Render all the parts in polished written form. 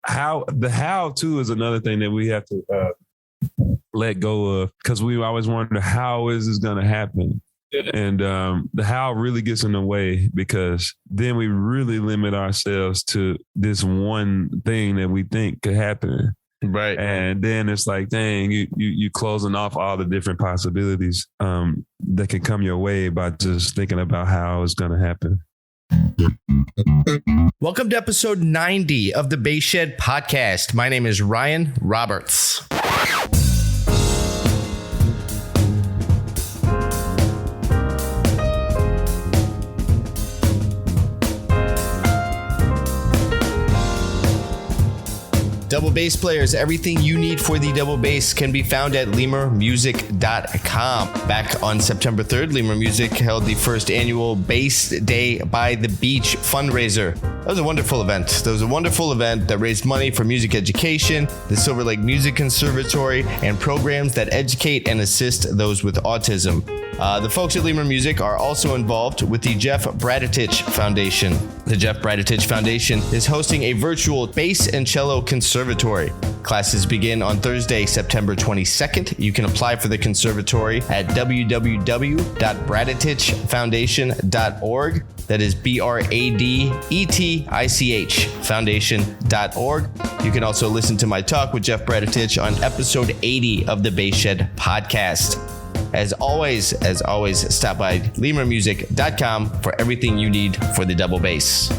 how too is another thing that we have to let go of, because we always wonder how is this going to happen. And the how really gets in the way, because then we really limit ourselves to this one thing that we think could happen. Right. And then it's like, dang, you closing off all the different possibilities that can come your way by just thinking about how it's going to happen. Welcome to episode 90 of the Bass Shed podcast. My name is Ryan Roberts. Double bass players, everything you need for the double bass can be found at lemurmusic.com. Back on September 3rd, Lemur Music held the first annual Bass Day by the Beach fundraiser. That was a wonderful event. That raised money for music education, the Silver Lake Music Conservatory, and programs that educate and assist those with autism. The folks at Lemur Music are also involved with the Jeff Braditich Foundation. The Jeff Braditich Foundation is hosting a virtual bass and cello conservatory. Classes begin on Thursday, September 22nd. You can apply for the conservatory at www.braditichfoundation.org. That is BRADETICH foundation.org. You can also listen to my talk with Jeff Braditich on episode 80 of the Bass Shed podcast. As always, stop by lemurmusic.com for everything you need for the double bass.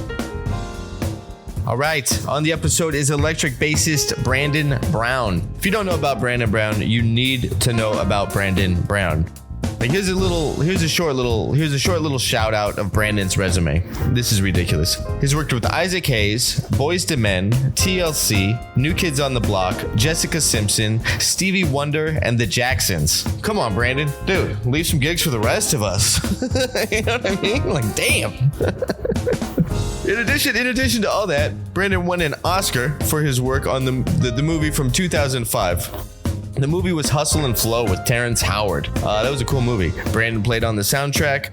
All right, on the episode is electric bassist Brandan Brown. If you don't know about Brandan Brown, you need to know about Brandan Brown. Like here's a short little shout out of Brandon's resume. This is ridiculous. He's worked with Isaac Hayes, Boyz II Men, TLC, New Kids on the Block, Jessica Simpson, Stevie Wonder, and the Jacksons. Come on, Brandan. Dude, leave some gigs for the rest of us. You know what I mean? Like, damn. In addition to all that, Brandan won an Oscar for his work on the movie from 2005. The movie was Hustle and Flow with Terrence Howard. That was a cool movie. Brandan played on the soundtrack.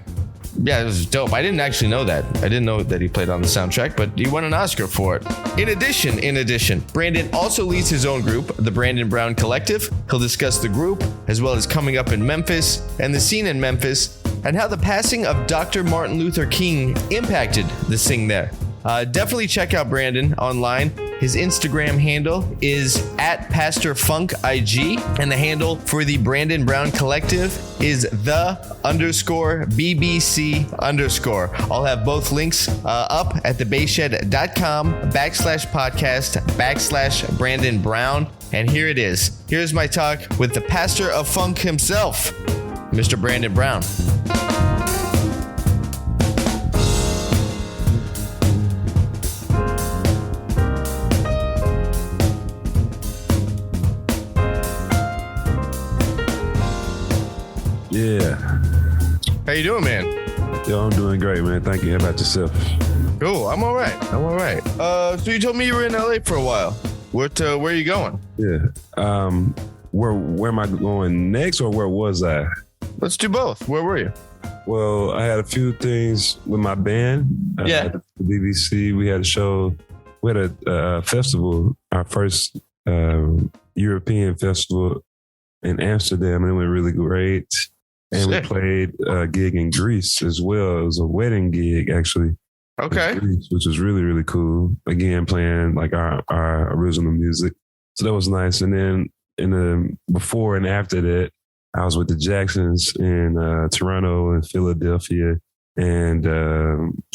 Yeah, it was dope. I didn't actually know that. I didn't know that he played on the soundtrack, but he won an Oscar for it. In addition, Brandan also leads his own group, the Brandan Brown Collective. He'll discuss the group, as well as coming up in Memphis and the scene in Memphis, and how the passing of Dr. Martin Luther King impacted the scene there. Definitely check out Brandan online. His Instagram handle is @PastorFunkIG, and the handle for the Brandan Brown Collective is _BBC_. I'll have both links up at thebassshed.com/podcast/Brandan Brown. And here it is. Here's my talk with the pastor of funk himself, Mr. Brandan Brown. Yeah. How you doing, man? Yo, I'm doing great, man. Thank you. How about yourself? Cool. I'm all right. So you told me you were in LA for a while. Where are you going? Yeah. Where am I going next, or where was I? Let's do both. Where were you? Well, I had a few things with my band. At the BBC. We had a show. We had a festival, our first European festival in Amsterdam, and it went really great. And we played a gig in Greece as well. It was a wedding gig, actually. Okay. Greece, which was really, really cool. Again, playing like our original music. So that was nice. And then before and after that, I was with the Jacksons in Toronto and Philadelphia and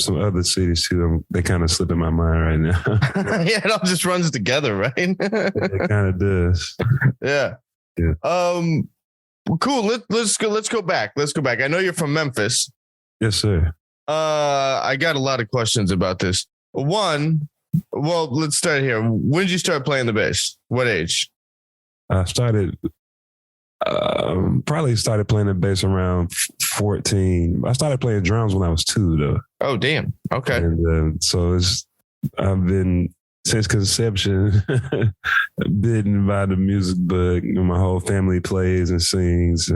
some other cities too. They kind of slip in my mind right now. Yeah, it all just runs together, right? It kind of does. Yeah. Cool. Let's go back. I know you're from Memphis. Yes, sir. I got a lot of questions about this. One, well, let's start here. When did you start playing the bass? What age? I started playing the bass around 14. I started playing drums when I was 2, though. Oh, damn. Okay. And so I've been since conception bitten by the music bug. You know, my whole family plays and sings,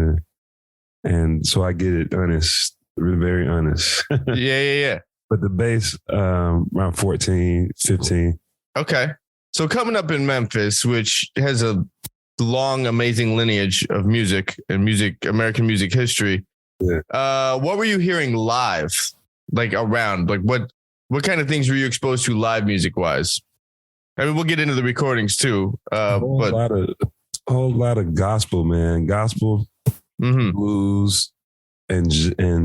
and so I get it honest, very honest. Yeah. But the bass around 14, 15. Okay. So coming up in Memphis, which has a long, amazing lineage of music and American music history. Yeah. What were you hearing live? Like around? Like what kind of things were you exposed to live music wise? I mean, we'll get into the recordings too. A whole lot of gospel, man. Gospel, blues, and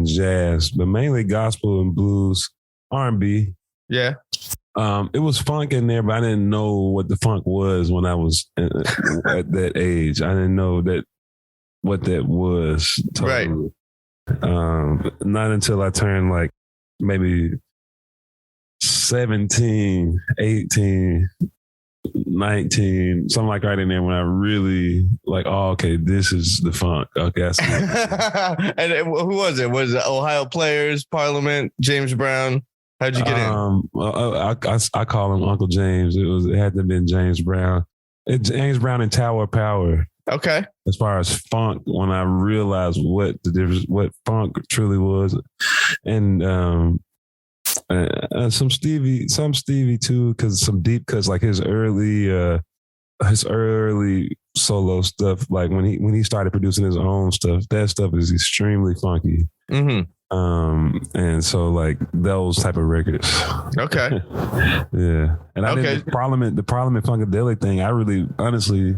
jazz, but mainly gospel and blues, R&B. Yeah. It was funk in there, but I didn't know what the funk was when I was at that age. I didn't know what that was. Totally. Right. Not until I turned like maybe 17, 18, 19, something like right in there when I really like, oh, okay, this is the funk. Okay, I see it. And who was it? Was it Ohio Players, Parliament, James Brown? How'd you get in? I call him Uncle James. It had to have been James Brown. James Brown and Tower of Power. Okay. As far as funk, when I realized what the difference, what funk truly was, and some Stevie too, because some deep cuts, like his early solo stuff, like when he started producing his own stuff, that stuff is extremely funky. Mm-hmm. And so like those type of records. Okay. Yeah. And I did the Parliament Funkadelic thing. I really, honestly,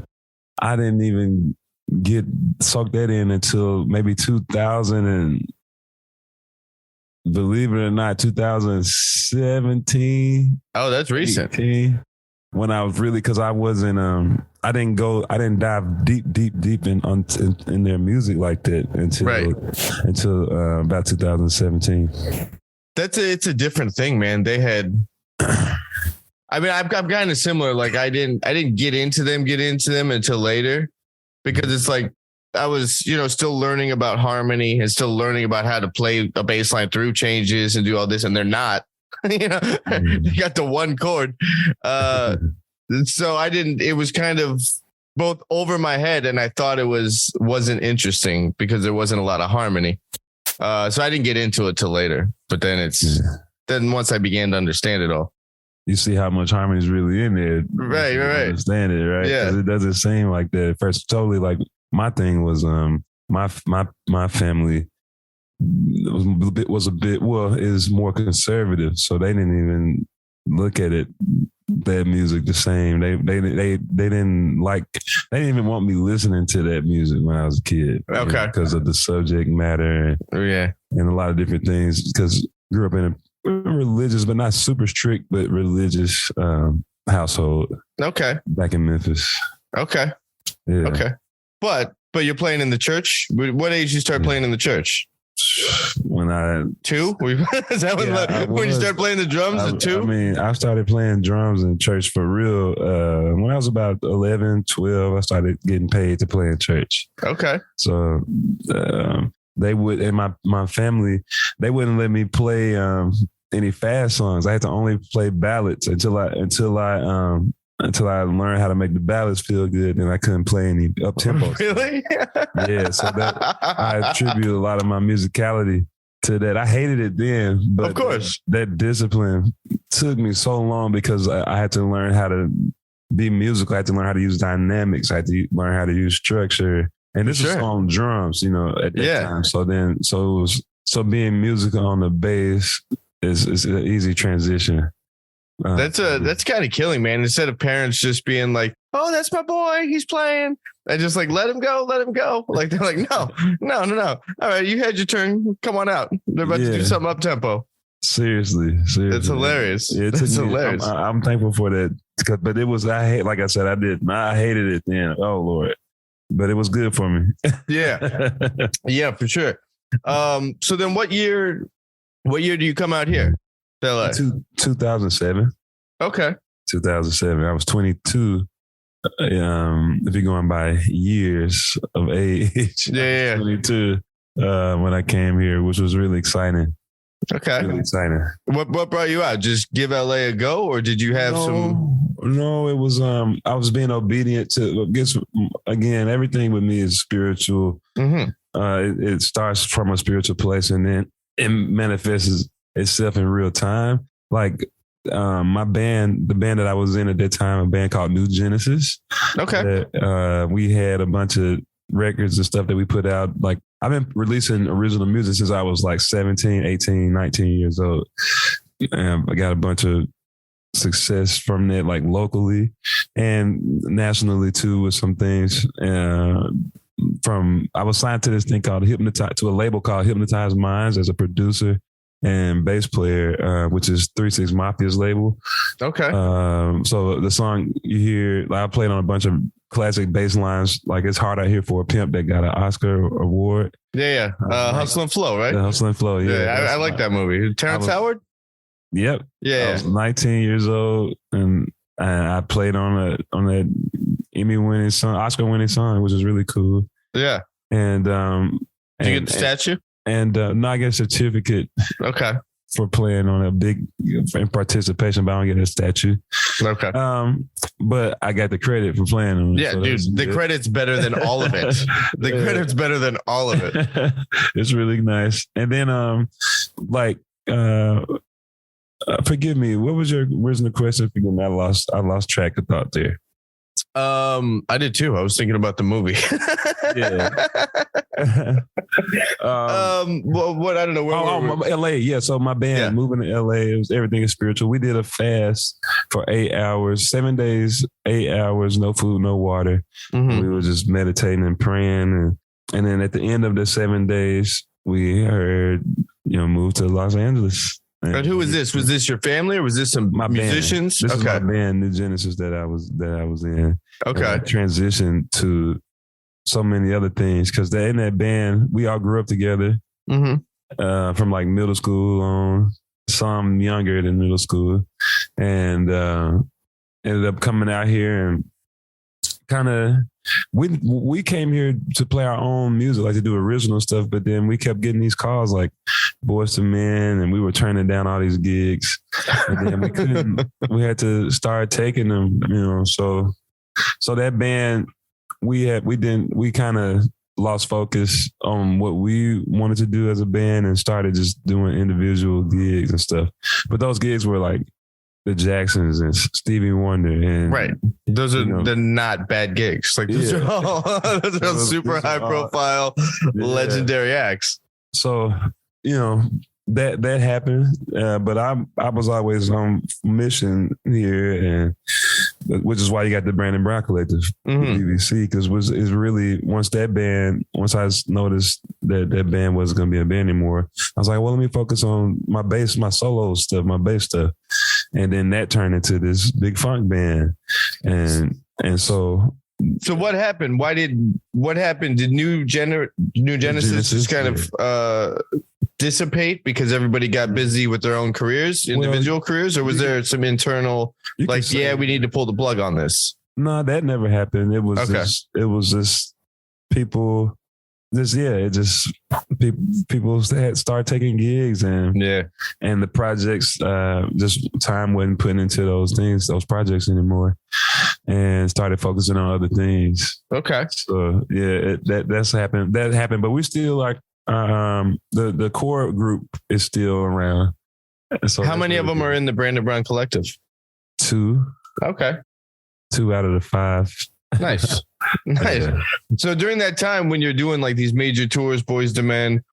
I didn't even get soaked that in until maybe 2000 and believe it or not, 2017. Oh, that's recent. 18, when I was really, because I wasn't, I didn't dive deep in their music like that until about 2017. It's a different thing, man. They had, I mean, I'm kind of similar. Like I didn't get into them until later, because it's like I was, still learning about harmony and still learning about how to play a bass line through changes and do all this, and they're not. You got the one chord. So it was kind of both over my head, and I thought it wasn't interesting because there wasn't a lot of harmony. So I didn't get into it till later, but then then once I began to understand it all. You see how much harmony is really in there. Right. Understand it, right? Yeah. It doesn't seem like that at first. Totally, like my thing was my family is more conservative, so they didn't even look at that music the same. They didn't even want me listening to that music when I was a kid. Okay, because of the subject matter. And a lot of different things. Because grew up in a religious, but not super strict, but religious household. Okay, back in Memphis. Okay, yeah. Okay, but you're playing in the church. What age did you start playing in the church? When I 2? Is that when you started playing the drums at 2? I mean, I started playing drums in church for real. When I was about 11, 12, I started getting paid to play in church. Okay. So they would, and my family, they wouldn't let me play any fast songs. I had to only play ballads until I learned how to make the ballads feel good, and I couldn't play any up tempo. Really? Yeah. So that I attribute a lot of my musicality to that. I hated it then, but of course that discipline took me so long because I had to learn how to be musical. I had to learn how to use dynamics. I had to learn how to use structure, and this was on drums, at that time. So being musical on the bass is an easy transition. That's kind of killing, man. Instead of parents just being like, "Oh, that's my boy, he's playing," and just like let him go. Like they're like, no. All right, you had your turn. Come on out. They're about to do something up tempo. Seriously, it's hilarious. It's hilarious. I'm thankful for that, but it was like I said, I hated it then. Oh Lord, but it was good for me. Yeah, for sure. So then, what year do you come out here? 2007. Okay. 2007. I was 22. If you're going by years of age. Yeah. 22 when I came here, which was really exciting. Okay. Really exciting. What brought you out? Just give LA a go, or did you have some? No, it was I was being obedient to. I guess again, everything with me is spiritual. Mm-hmm. It starts from a spiritual place, and then it manifests itself in real time. Like my band, the band that I was in at that time, a band called New Genesis. Okay. We had a bunch of records and stuff that we put out. Like, I've been releasing original music since I was like 17, 18, 19 years old. I got a bunch of success from that, like locally and nationally too, with some things. I was signed to this thing called to a label called Hypnotized Minds as a producer and bass player, which is 3-6 Mafia's label. Okay. So the song you hear, I played on a bunch of classic bass lines, like It's Hard Out Here for a Pimp, that got an Oscar award. Yeah. Hustle and Flow, right? Hustle and Flow, yeah. I like that movie. Terrence Howard? Yep. Yeah. I was 19 years old, and I played on that Emmy-winning song, Oscar-winning song, which is really cool. Yeah. And did you get the statue? And no, I get a certificate. Okay. For playing on a big participation, but I don't get a statue. Okay. But I got the credit for playing on it. Yeah, so dude, the credit's better than all of it. The credit's better than all of it. It's really nice. And then, forgive me, what was your original question? Forgive me, I lost track of thought there. I did too. I was thinking about the movie. Yeah. What I don't know. Where LA. Yeah. So my band moving to LA. Everything is spiritual. We did a fast for 8 hours, 7 days, 8 hours, no food, no water. Mm-hmm. We were just meditating and praying, and then at the end of the 7 days, we heard, move to Los Angeles. And who was this? Was this your family, or was this some musicians? This is my band, New Genesis, that I was in. Okay. And I transitioned to so many other things, because in that band, we all grew up together. Mm-hmm. From like middle school on, some younger than middle school, and ended up coming out here and kind of. We came here to play our own music, like to do original stuff, but then we kept getting these calls like Boyz II Men, and we were turning down all these gigs, and then we couldn't. We had to start taking them, So that band, we kind of lost focus on what we wanted to do as a band and started just doing individual gigs and stuff. But those gigs were like the Jacksons and Stevie Wonder, and right. Those are they're not bad gigs. Like those are all super high profile, legendary acts. So that happened, but I was always on mission here, and which is why you got the Brandan Brown Collective, BBC, because it's really once I noticed that band wasn't going to be a band anymore, I was like, well, let me focus on my bass, my solo stuff, my bass stuff, and then that turned into this big funk band, and so. So what happened? What happened? Did New Genesis just kind of dissipate because everybody got busy with their own careers, individual careers, or was there some internal we need to pull the plug on this? No, that never happened. It was just people. People had started taking gigs, and the projects, just time wasn't putting into those projects anymore, and started focusing on other things. Okay. So that's happened. That happened, but we still like the core group is still around. So how many of them are in the Brandan Brown Collective? 2. Okay. 2 out of the 5. Nice. Nice. Yeah. So during that time when you're doing like these major tours, Boyz II Men,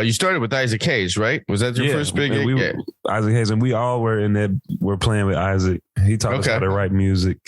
you started with Isaac Hayes, right? Was that your first big gig? Isaac Hayes, and we all were in that. We're playing with Isaac. He taught us how to write music.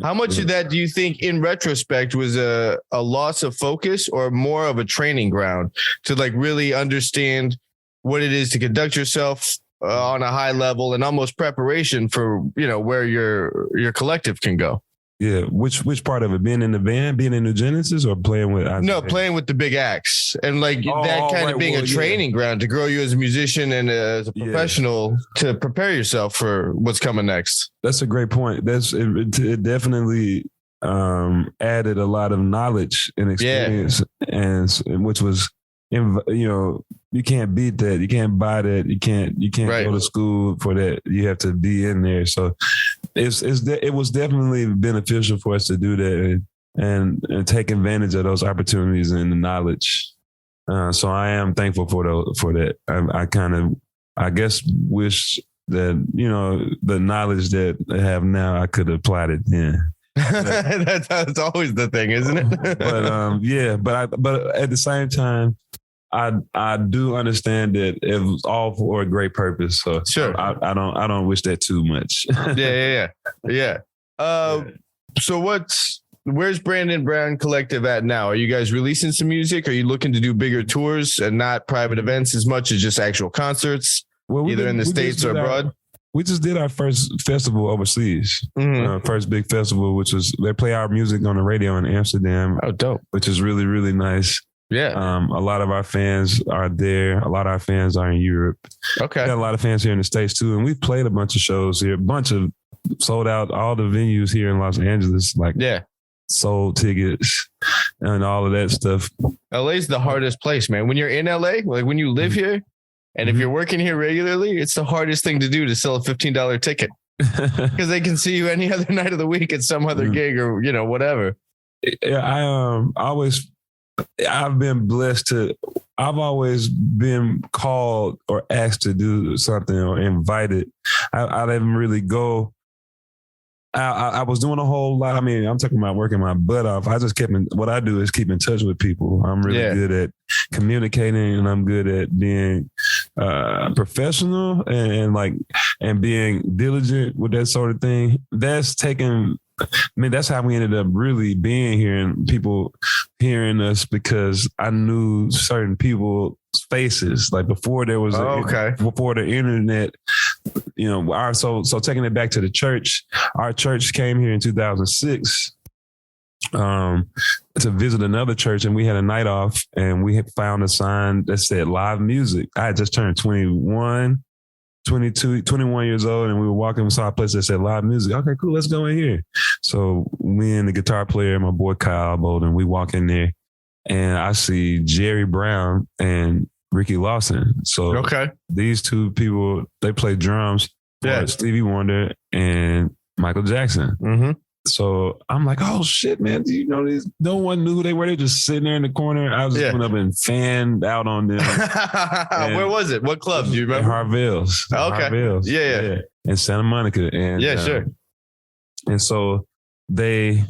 How much of that do you think, in retrospect, was a loss of focus or more of a training ground to like really understand what it is to conduct yourself on a high level and almost preparation for where your collective can go? Yeah, which part of it? Being in the band, being in New Genesis, or playing with? Playing with the big acts, and like that kind of being a training ground to grow you as a musician and as a professional to prepare yourself for what's coming next. That's a great point. It definitely added a lot of knowledge and experience, and which was, you can't beat that. You can't buy that. You can't go to school for that. You have to be in there. So it was definitely beneficial for us to do that and take advantage of those opportunities and the knowledge. So I am thankful for that. I guess wish that, you know, the knowledge that I have now, I could have applied it then. That's always the thing, isn't it? but at the same time, I do understand that it was all for a great purpose. So sure, I don't wish that too much. Yeah. So where's Brandan Brown Collective at now? Are you guys releasing some music? Are you looking to do bigger tours and not private events as much as just actual concerts, either in the States or abroad? We just did our first festival overseas, first big festival, which was they play our music on the radio in Amsterdam. Oh, dope! Which is really, really nice. Yeah. A lot of our fans are there. A lot of our fans are in Europe. Okay. We got a lot of fans here in the States too, and we've played a bunch of shows here. A bunch of sold out all the venues here in Los Angeles. Sold tickets and all of that stuff. LA's the hardest place, man. When you're in LA, like when you live here. And if you're working here regularly, it's the hardest thing to do to sell a $15 ticket because they can see you any other night of the week at some other gig or, you know, whatever. Yeah, I've been blessed I've always been called or asked to do something or invited. I didn't really go. I was doing a whole lot. I mean, I'm talking about working my butt off. I just what I do is keep in touch with people. I'm really good at communicating, and I'm good at being professional and being diligent with that sort of thing. That's how we ended up really being here and people hearing us because I knew certain people's faces. Like before there was before the internet, you know, so taking it back to the church, our church came here in 2006 to visit another church, and we had a night off, and we had found a sign that said live music. I had just turned 21 years old, and we were walking, we saw a place that said live music. Okay, cool, let's go in here. So me and the guitar player, my boy Kyle Bolden, we walk in there, and I see Jerry Brown and Ricky Lawson. So these two people, they play drums for Stevie Wonder and Michael Jackson. Mm-hmm. So I'm like, oh shit, man! Do you know these? No one knew who they were. They just sitting there in the corner. I was just went up and fanned out on them. Where was it? What club? Do you remember? Harville's. Okay. Harville's. Yeah. In Santa Monica. And sure. And so we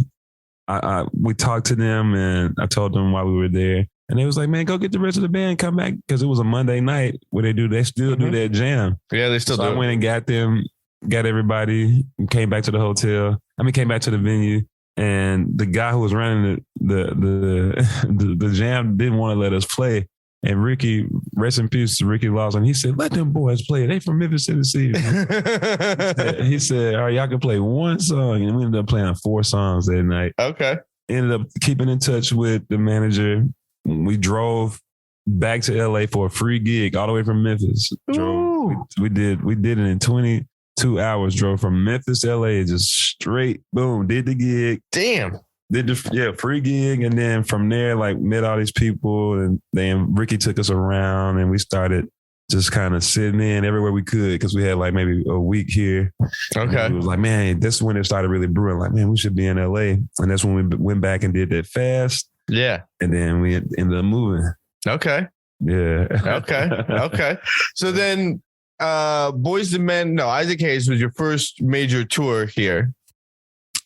talked to them, and I told them why we were there, and they was like, man, go get the rest of the band, come back, because it was a Monday night where they still do that jam. Yeah, they still do. I went and got them. Got everybody, came back to the hotel. Came back to the venue, and the guy who was running the jam didn't want to let us play. And Ricky, rest in peace to Ricky Lawson, he said, let them boys play. They from Memphis, Tennessee. He said, all right, y'all can play one song. And we ended up playing 4 songs that night. Okay. Ended up keeping in touch with the manager. We drove back to LA for a free gig all the way from Memphis. We did it in 22 hours, drove from Memphis to LA, just straight, boom, did the gig. Damn. Did the free gig, and then from there, met all these people, and then Ricky took us around, and we started just kind of sitting in everywhere we could because we had maybe a week here. Okay. And it was like, man, this is when it started really brewing. Like, man, we should be in LA, and that's when we went back and did that fast. Yeah. And then we ended up moving. Okay. Yeah. Okay. So then, Boyz II Men, Isaac Hayes was your first major tour here.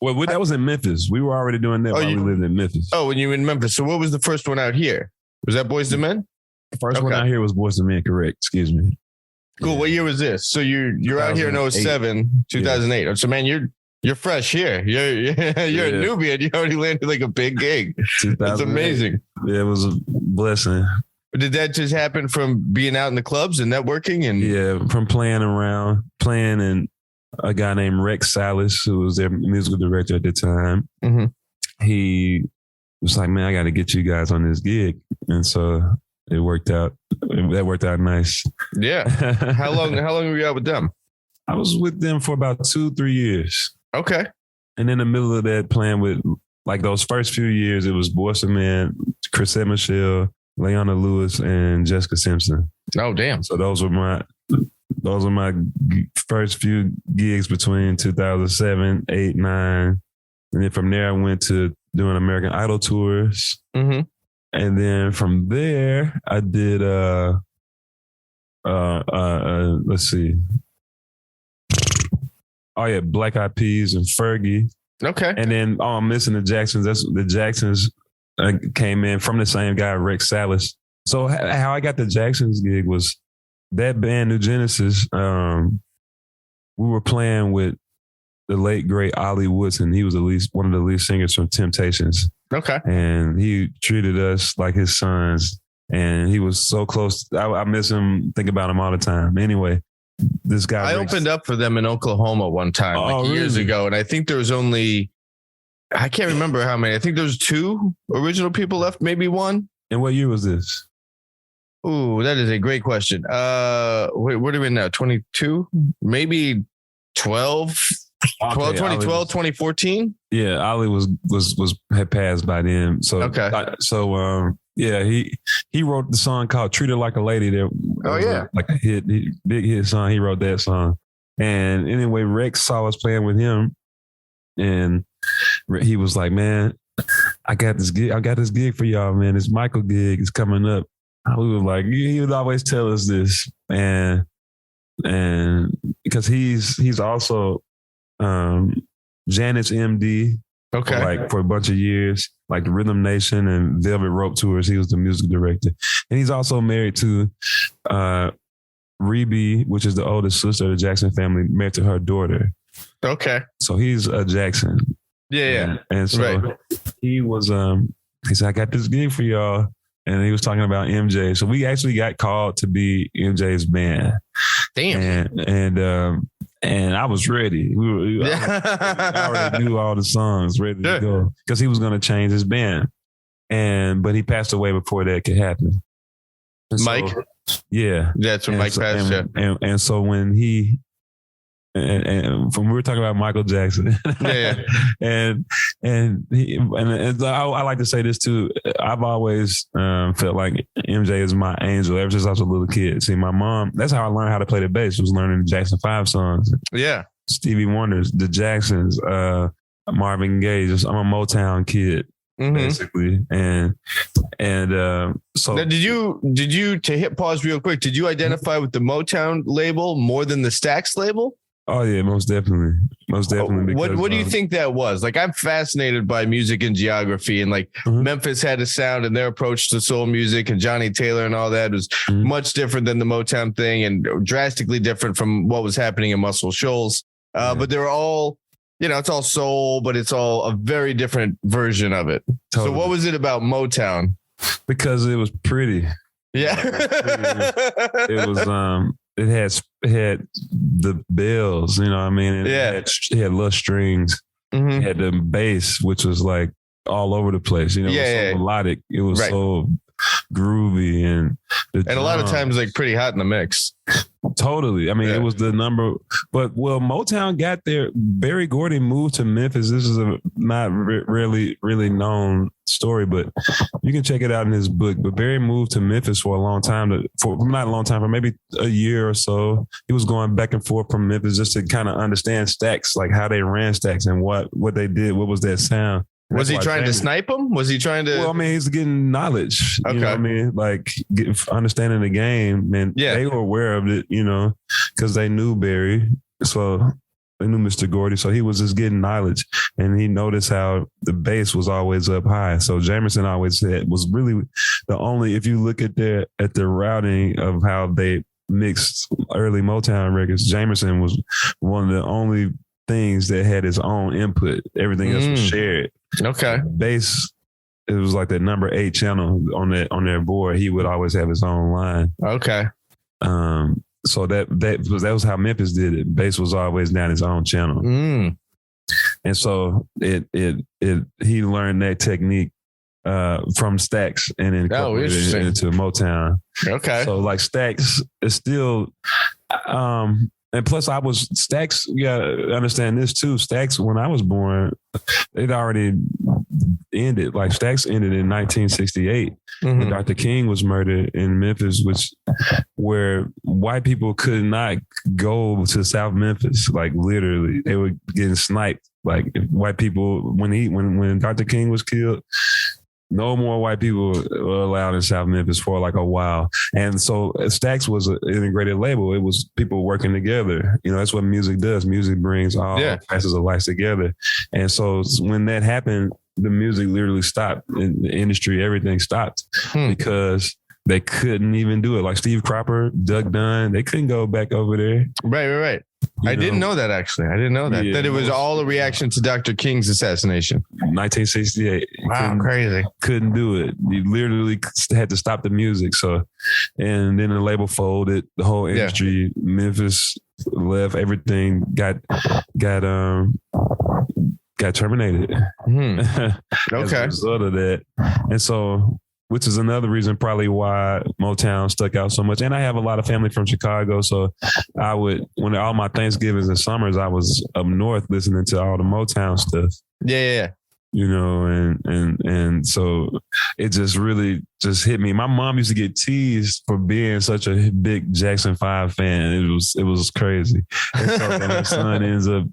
Well, that was in Memphis. We were already doing that while we lived in Memphis. Oh, when you were in Memphis. So what was the first one out here? Was that Boyz II Men? The first one out here was Boyz II Men, correct. Excuse me. Cool. Yeah. What year was this? So you're out here in 07, 2008. Yeah. So man, you're fresh here. You're a newbie, and you already landed a big gig. That's amazing. Yeah, it was a blessing. Did that just happen from being out in the clubs and networking? And from playing and a guy named Rex Salas, who was their musical director at the time. Mm-hmm. He was like, man, I got to get you guys on this gig. And so it worked out. That worked out nice. Yeah. How long were you out with them? I was with them for about 2-3 years. Okay. And in the middle of that, playing with those first few years, it was Boyz II Men, Chris Michelle, Leona Lewis, and Jessica Simpson. Oh, damn. So those were my first few gigs between 2007, 8, 9. And then from there, I went to doing American Idol tours. Mm-hmm. And then from there, I did, let's see. Oh yeah, Black Eyed Peas and Fergie. Okay. And then I'm missing the Jacksons. The Jacksons came in from the same guy, Rex Salas. So how I got the Jacksons gig was that band, New Genesis. We were playing with the late great Ollie Woodson. He was one of the lead singers from Temptations. Okay. And he treated us like his sons. And he was so close. I miss him, think about him all the time. Anyway, this guy. I opened up for them in Oklahoma one time, years ago. And I think there was I can't remember how many. I think there was 2 original people left, maybe 1. And what year was this? Ooh, that is a great question. Wait, what are we in now? 22? Maybe 12? 2012, 2014? Yeah, Ollie had passed by then. So he wrote the song called "Treat Her Like a Lady." Like a big hit song. He wrote that song, and anyway, Rex saw us playing with him, and he was like, "Man, I got this gig for y'all, man. This Michael gig is coming up." We were like, he would always tell us this, and because he's also Janet's MD. Okay. For a bunch of years, like the Rhythm Nation and Velvet Rope tours, he was the music director. And he's also married to Rebe, which is the oldest sister of the Jackson family, married to her daughter. Okay. So he's a Jackson. Yeah. And so he was, he said, I got this gig for y'all. And he was talking about MJ. So we actually got called to be MJ's band. Damn. And I was ready. I already knew all the songs, ready to go, because he was going to change his band. But he passed away before that could happen. Mike? Yeah. That's when Mike passed. And so when he, and from we were talking about Michael Jackson, and I like to say this too. I've always felt like MJ is my angel ever since I was a little kid. See, my mom, that's how I learned how to play the bass, was learning the Jackson 5 songs. Yeah, Stevie Wonder, the Jacksons, Marvin Gaye. I'm a Motown kid. Basically, and so now, did you to hit pause real quick? Did you identify with the Motown label more than the Stax label? Oh yeah, most definitely. Because, what do you think that was? Like, I'm fascinated by music and geography, and like Memphis had a sound, and their approach to soul music and Johnny Taylor and all that was much different than the Motown thing, and drastically different from what was happening in Muscle Shoals. But they were all, it's all soul, but it's all a very different version of it. Totally. So what was it about Motown? Because it was pretty. Yeah. It was it had the bells, you know what I mean? It had little strings. It had the bass, which was like all over the place. It was so melodic. It was so groovy, and a lot of times like pretty hot in the mix. Totally. I mean, it was the number, but Motown got there. Barry Gordy moved to Memphis. This is a not really known story, but you can check it out in his book. But Barry moved to Memphis for a long time, for maybe a year or so. He was going back and forth from Memphis just to kind of understand Stax, like how they ran Stax and what they did. What was that sound? Was he trying to snipe him? Was he trying to? Well, I mean, he's getting knowledge. Okay. You know what I mean? Like understanding the game. And they were aware of it, because they knew Barry. So they knew Mr. Gordy. So he was just getting knowledge. And he noticed how the bass was always up high. So Jamerson always said was really the only, if you look at the routing of how they mixed early Motown records, Jamerson was one of the only things that had his own input. Everything else was shared. Okay. Bass, it was like that number 8 channel on their board. He would always have his own line. Okay. So that was how Memphis did it. Bass was always down his own channel. And so he learned that technique from Stax and incorporated it into Motown. Okay. So like Stax is still and plus, Stax, you gotta understand this too. Stax, when I was born, it already ended. Like Stax ended in 1968. When Dr. King was murdered in Memphis, where white people could not go to South Memphis. Like literally, they were getting sniped. Like white people, when Dr. King was killed, no more white people were allowed in South Memphis for like a while. And so Stax was an integrated label. It was people working together. You know, that's what music does. Music brings all facets of life together. And so when that happened, the music literally stopped. In the industry, everything stopped because they couldn't even do it. Like Steve Cropper, Doug Dunn, they couldn't go back over there. Right. I didn't know that, actually. I didn't know that. That it was all a reaction to Dr. King's assassination. 1968. Wow, crazy. Couldn't do it. You literally had to stop the music. So, and then the label folded, the whole industry, Memphis left, everything got terminated. As a result of that. And so, which is another reason probably why Motown stuck out so much. And I have a lot of family from Chicago. So I would, when all my Thanksgivings and summers, I was up north listening to all the Motown stuff. Yeah. You know, and so it just really just hit me. My mom used to get teased for being such a big Jackson 5 fan. It was crazy. And so then my son ends up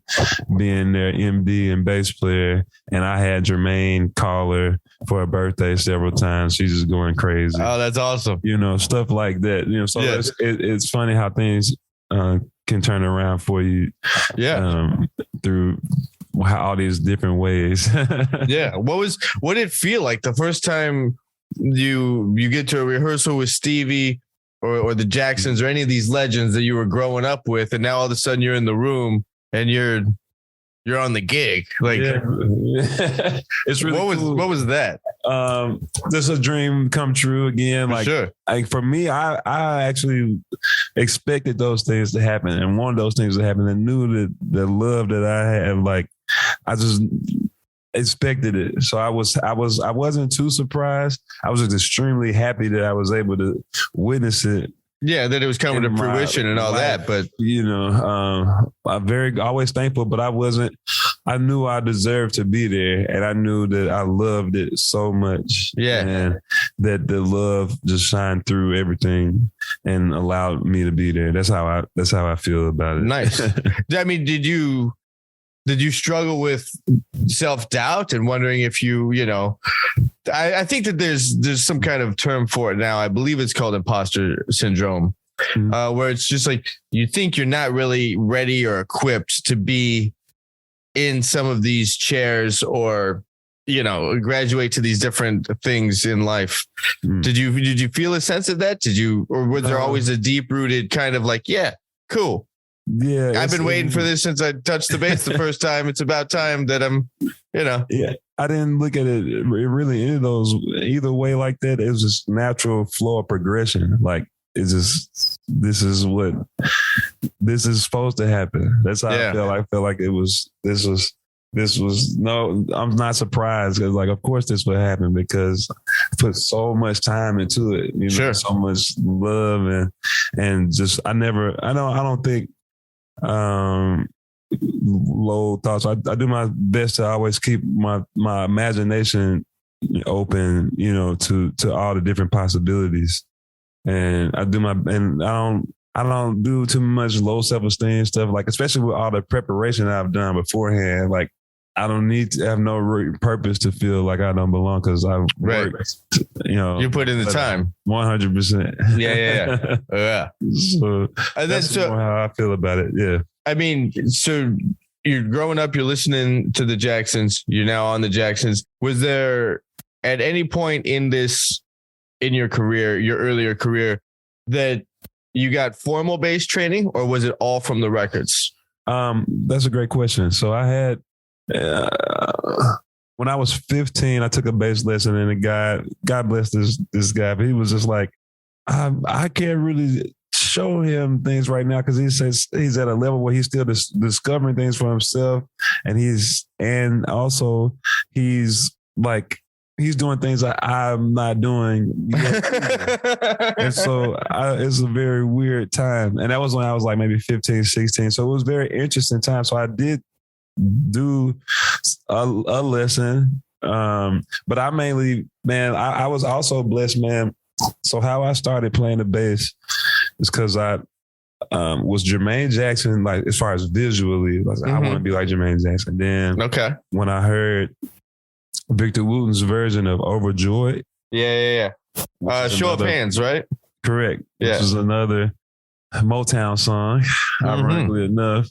being their MD and bass player. And I had Jermaine call her for her birthday several times. She's just going crazy. Oh, that's awesome. You know, stuff like that. You know, so it's funny how things can turn around for you. Through all these different ways. What did it feel like the first time you get to a rehearsal with Stevie or the Jacksons or any of these legends that you were growing up with, and now all of a sudden you're in the room and you're on the gig? Like, it's really cool. What was that? This is a dream come true again. Like for me, I actually expected those things to happen and wanted those things to happen, and knew that the love that I had, like, I just expected it. So I wasn't too surprised. I was just extremely happy that I was able to witness it. Yeah, that it was coming to fruition and all that. But you know, I'm always thankful, but I knew I deserved to be there, and I knew that I loved it so much. Yeah. And that the love just shined through everything and allowed me to be there. That's how I feel about it. Nice. I mean, did you struggle with self-doubt and wondering if you know, I think that there's some kind of term for it now. I believe it's called imposter syndrome, where it's just like you think you're not really ready or equipped to be in some of these chairs or, you know, graduate to these different things in life. Did you feel a sense of that? Or was there always a deep-rooted kind of like, yeah, cool. Yeah, I've been waiting for this since I touched the bass the first time. It's about time that I'm, you know. Yeah, I didn't look at it really any of those either way like that. It was just natural flow of progression. Like, it's just, this is supposed to happen. That's how I felt. I felt like this was no, I'm not surprised, because like, of course this would happen, because I put so much time into it, you know, so much love and just, I don't think low thoughts. I do my best to always keep my imagination open, you know, to all the different possibilities. And I don't do too much low self-esteem stuff, like, especially with all the preparation I've done beforehand. Like, I don't need to have no purpose to feel like I don't belong, because I've worked, you know. You put in the time. 100%. Yeah. So that's more how I feel about it. Yeah. I mean, so you're growing up, you're listening to the Jacksons, you're now on the Jacksons. Was there at any point in your career, your earlier career, that you got formal bass training, or was it all from the records? That's a great question. So I had, when I was 15, I took a bass lesson, and a guy, God bless this guy, but he was just like, I can't really show him things right now, because he says he's at a level where he's still discovering things for himself, and also he's doing things that I'm not doing yet. And so it's a very weird time. And that was when I was like maybe 15, 16. So it was a very interesting time. So I did do a lesson. But I mainly, man, I was also blessed, man. So how I started playing the bass is because I was Jermaine Jackson, like, as far as visually, I want to be like Jermaine Jackson. Then when I heard Victor Wooten's version of Overjoyed. Yeah. Show of Hands, right? Correct. Yeah. Which is another Motown song. Ironically enough,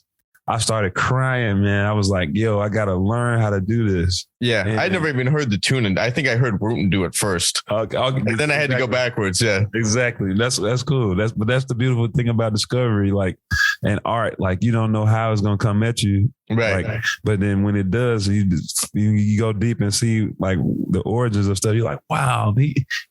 I started crying, man. I was like, yo, I got to learn how to do this. Yeah. And I never even heard the tune. And I think I heard Wooten do it first. And then I had to go backwards. Yeah. Exactly. That's cool. That's the beautiful thing about discovery, like, and art. Like, you don't know how it's going to come at you. Right. Like, but then when it does, you go deep and see like the origins of stuff. You're like, wow,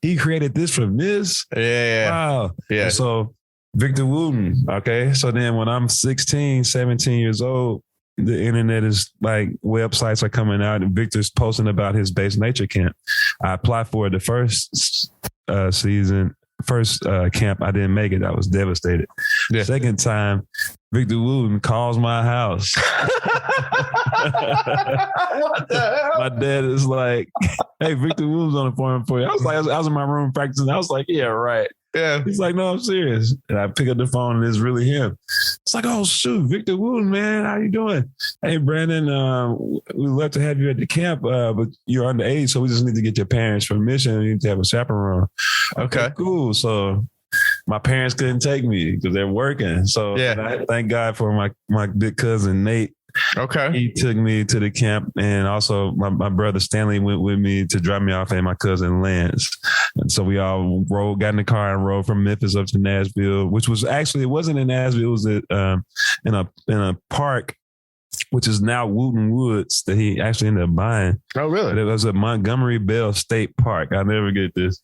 he created this from this. Yeah. Wow. Yeah. And so Victor Wooten. Okay. So then when I'm 16, 17 years old, the internet is like websites are coming out and Victor's posting about his Bass Nature camp. I applied for it the first camp. I didn't make it. I was devastated. Yeah. Second time, Victor Wooten calls my house. My dad is like, hey, Victor Wooten's on the phone for you. I was in my room practicing. I was like, yeah, right. Yeah. He's like, no, I'm serious. And I pick up the phone and it's really him. It's like, oh, shoot, Victor Wooten, man, how you doing? Hey, Brandan, we'd love to have you at the camp, but you're underage, so we just need to get your parents' permission. You need to have a chaperone. Okay, cool. So my parents couldn't take me because they're working. So I thank God for my big cousin, Nate. Okay. He took me to the camp, and also my brother Stanley went with me to drop me off, and my cousin Lance. And so we all got in the car and rode from Memphis up to Nashville, which was actually, it wasn't in Nashville. It was in a park, which is now Wooten Woods, that he actually ended up buying. Oh, really? But it was at Montgomery Bell State Park. I'll never get this.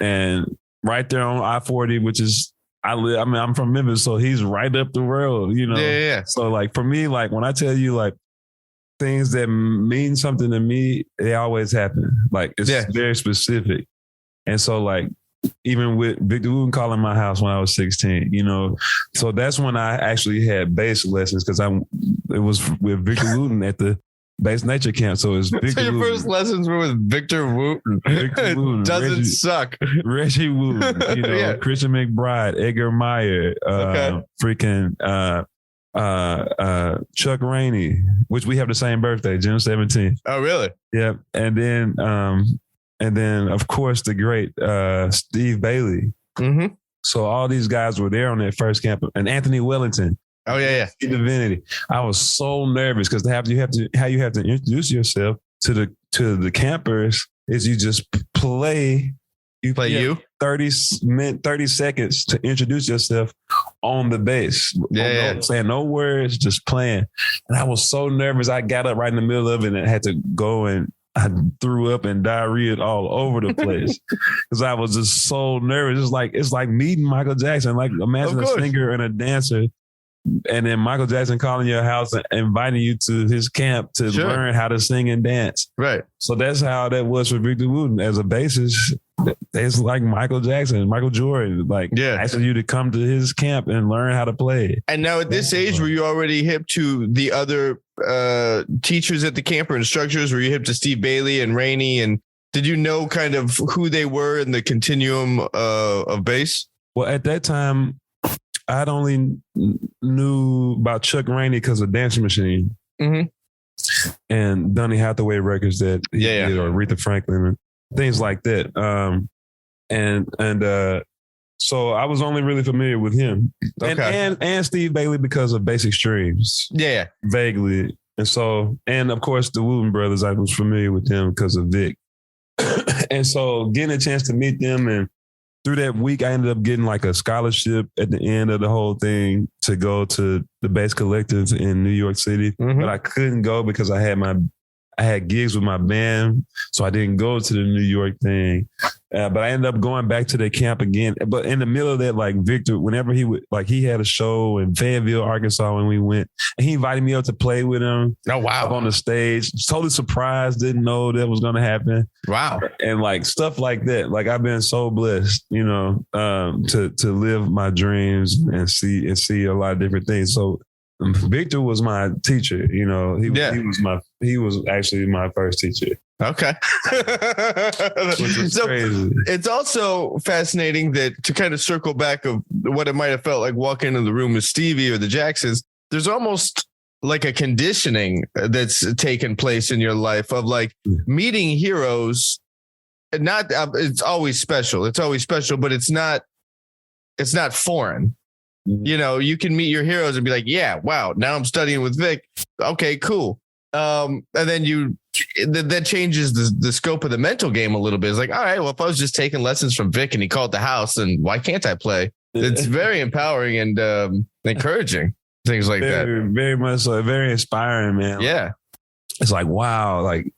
And right there on I-40, which is, I'm from Memphis, so he's right up the road, you know? Yeah. So like for me, like when I tell you like things that mean something to me, they always happen. Like it's very specific. And so like even with Victor Wooten calling my house when I was 16, you know, so that's when I actually had bass lessons because it was with Victor Wooten at the Bass Nature camp. So it's Victor. So your first lessons were with Victor Wooten. Victor Wooten doesn't suck. Reggie Wooten, you know, Christian McBride, Edgar Meyer, Chuck Rainey, which we have the same birthday, June 17th. Oh, really? Yep. And then of course the great Steve Bailey. Mm-hmm. So all these guys were there on that first camp, and Anthony Wellington. Oh yeah. Divinity. I was so nervous because how you have to introduce yourself to the campers is you just play. You play 30 seconds to introduce yourself on the bass. No, saying no words, just playing. And I was so nervous. I got up right in the middle of it and had to go, and I threw up and diarrhea all over the place because I was just so nervous. It's like meeting Michael Jackson. Like imagine a singer and a dancer, and then Michael Jackson calling your house and inviting you to his camp to learn how to sing and dance. Right. So that's how that was for Victor Wooten as a bassist. It's like Michael Jackson, Michael Jordan, asking you to come to his camp and learn how to play. And now at this age, were you already hip to the other teachers at the camp or instructors? Were you hip to Steve Bailey and Rainey? And did you know kind of who they were in the continuum of bass? Well, at that time, I'd only knew about Chuck Rainey because of Dancing Machine and Donny Hathaway records that he did, or Aretha Franklin and things like that. So I was only really familiar with him and Steve Bailey because of Basic Streams. Yeah. Vaguely. And so, and of course the Wooten brothers, I was familiar with them because of Vic. And so getting a chance to meet them, and through that week, I ended up getting like a scholarship at the end of the whole thing to go to the Bass Collective in New York City. But I couldn't go because I had gigs with my band, so I didn't go to the New York thing. But I ended up going back to the camp again. But in the middle of that, like Victor, whenever he would, like he had a show in Fayetteville, Arkansas when we went, and he invited me up to play with him. Oh, wow. Up on the stage. Totally surprised, didn't know that was going to happen. Wow. And like stuff like that. Like I've been so blessed, you know, to live my dreams and see a lot of different things. So Victor was my teacher, you know. He was actually my first teacher. Okay. So crazy. It's also fascinating that, to kind of circle back of what it might have felt like walking into the room with Stevie or the Jacksons, there's almost like a conditioning that's taken place in your life of like meeting heroes. Not it's always special. It's always special, but it's not foreign. You know, you can meet your heroes and be like, yeah, wow, now I'm studying with Vic. Okay, cool. And then that changes the scope of the mental game a little bit. It's like, all right, well, if I was just taking lessons from Vic and he called the house, then why can't I play? It's very empowering and encouraging, things like that. Very much so. Very inspiring, man. Yeah. It's like, wow, like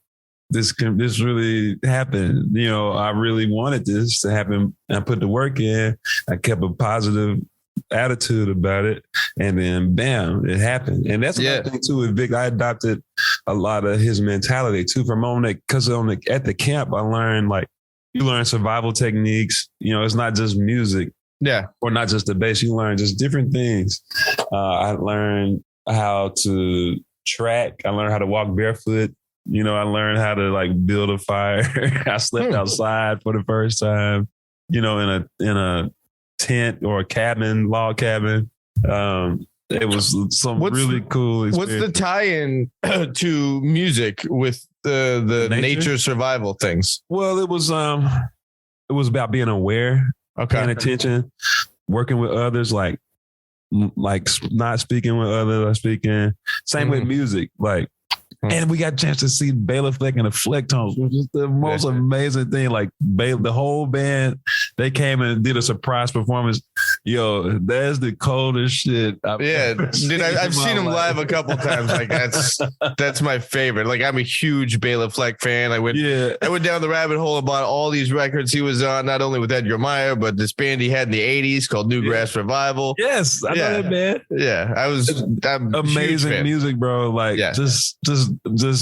this really happened. You know, I really wanted this to happen. I put the work in. I kept a positive attitude about it, and then bam, it happened. And that's another thing too with Vic. I adopted a lot of his mentality too from because at the camp I learned, like, you learn survival techniques. You know, it's not just music, or not just the bass. You learn just different things. I learned how to track. I learned how to walk barefoot. You know, I learned how to like build a fire. I slept outside for the first time. You know, in a tent or a cabin, log cabin. It was some really cool experience. What's the tie-in to music with the nature survival things? Well, it was about being aware, paying attention, working with others, like not speaking with others, or speaking. Same with music, like. And we got a chance to see Bela Fleck and the Flecktones, which is the most amazing thing. Like the whole band, they came and did a surprise performance. Yo, that's the coldest shit. I've seen them live a couple times. Like that's my favorite. Like, I'm a huge Bela Fleck fan. I went down the rabbit hole and bought all these records he was on, not only with Edgar Meyer, but this band he had in the 80s called Newgrass Revival. Yes, I know that band. Yeah, I'm amazing music, bro. Like just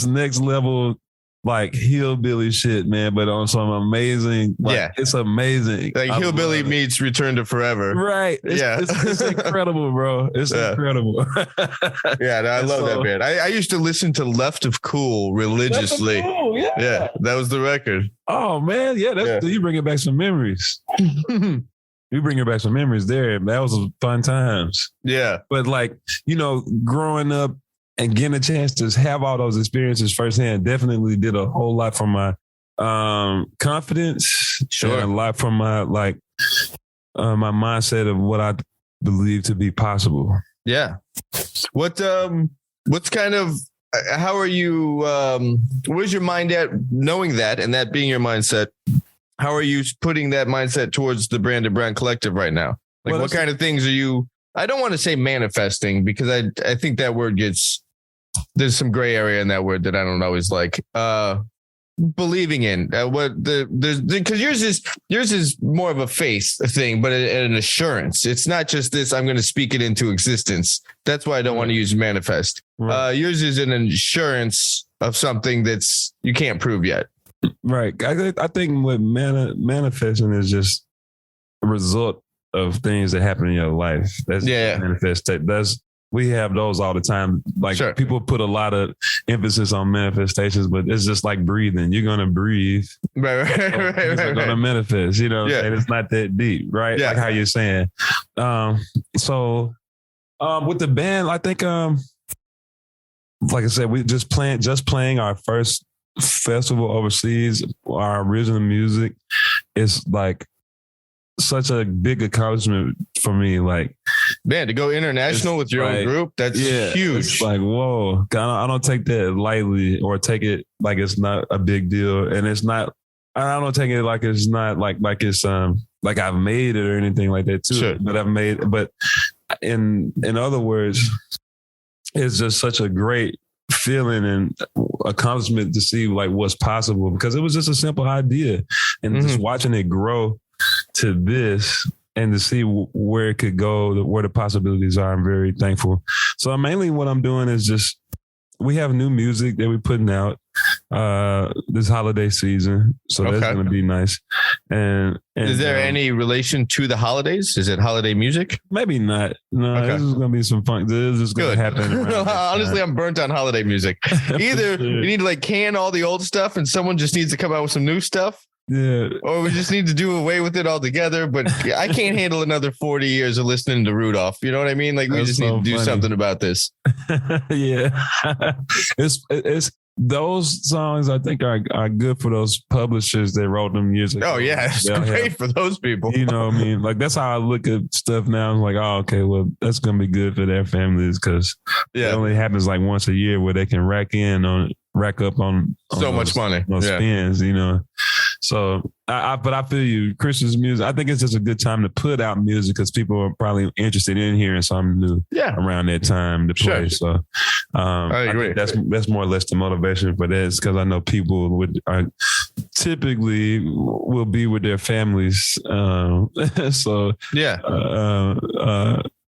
next level, like hillbilly shit, man. But on some amazing, it's amazing. Like Hillbilly meets Return to Forever, right? It's incredible, bro. It's incredible. I love that band. I used to listen to Left of Cool religiously. Yeah, that was the record. Oh man, you bring it back some memories. You bring it back some memories there. That was fun times. Yeah, but like, you know, growing up and getting a chance to have all those experiences firsthand definitely did a whole lot for my confidence. Sure. And a lot for my my mindset of what I believe to be possible. Yeah. What's kind of, how are you, where's your mind at knowing that and that being your mindset? How are you putting that mindset towards the Brandan Brown Collective right now? Like, what kind of things are you, I don't want to say manifesting, because I think that word there's some gray area in that word that I don't always like. Believing in because yours is more of a faith thing, but an assurance. It's not just this, I'm going to speak it into existence. That's why I don't want to use manifest. Right. Yours is an assurance of something that's you can't prove yet. Right. I think what manifesting is just a result of things that happen in your life. That's manifest. We have those all the time. Like, people put a lot of emphasis on manifestations, but it's just like breathing. You're going to breathe. Right. It's going to manifest, you know, and it's not that deep, right? Yeah. Like how you're saying. So with the band, I think, like I said, we just playing our first festival overseas, our original music is like such a big accomplishment for me. Like, man, to go international with your own group, that's huge. It's like, whoa, I don't take that lightly or take it like it's not a big deal. And it's not, I don't take it like it's not like it's like I've made it or anything like that too. Sure. But in other words, it's just such a great feeling and accomplishment to see like what's possible, because it was just a simple idea, and just watching it grow to this and to see where it could go, where the possibilities are. I'm very thankful. So mainly what I'm doing is just, we have new music that we're putting out this holiday season. So that's going to be nice. And is there any relation to the holidays? Is it holiday music? Maybe not. No, this is going to be some fun. This is going to happen. Honestly, I'm burnt on holiday music. Either you need to like can all the old stuff and someone just needs to come out with some new stuff, Yeah. Or we just need to do away with it altogether. But I can't handle another 40 years of listening to Rudolph. You know what I mean? Like, we That's just so need to do funny. something about this. Yeah. It's those songs I think are good for those publishers that wrote them years ago. Oh, yeah. It's great for those people. You know what I mean? Like, that's how I look at stuff now. I'm like, oh, okay, well, that's going to be good for their families because it only happens like once a year where they can rack up on so much money. On spins, you know. So, but I feel you. Christmas music, I think it's just a good time to put out music because people are probably interested in hearing something new around that time to play. Sure. So, I agree. That's more or less the motivation for this because I know people typically will be with their families. So,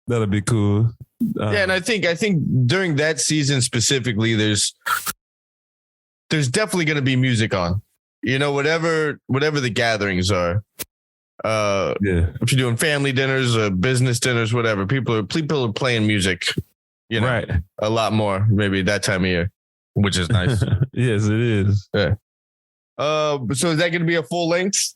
that'll be cool. And I think during that season specifically, there's definitely going to be music on. You know, whatever the gatherings are. If you're doing family dinners or business dinners, whatever, people are playing music, you know, a lot more maybe that time of year, which is nice. Yes, it is. Yeah. So is that going to be a full length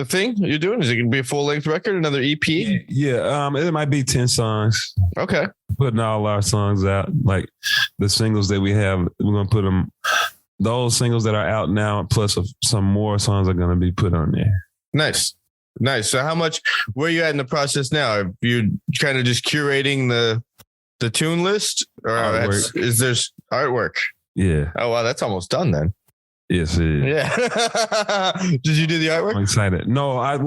thing you're doing? Is it going to be a full length record, another EP? Yeah. It might be 10 songs. Okay. Putting all our songs out, like the singles that we have, we're going to put them. Those singles that are out now, plus some more songs are going to be put on there. Nice. So where are you at in the process now? Are you kind of just curating the tune list or is there artwork? Yeah. Oh, wow. That's almost done then. Yes, it is. Yeah. Did you do the artwork? I'm excited. No, I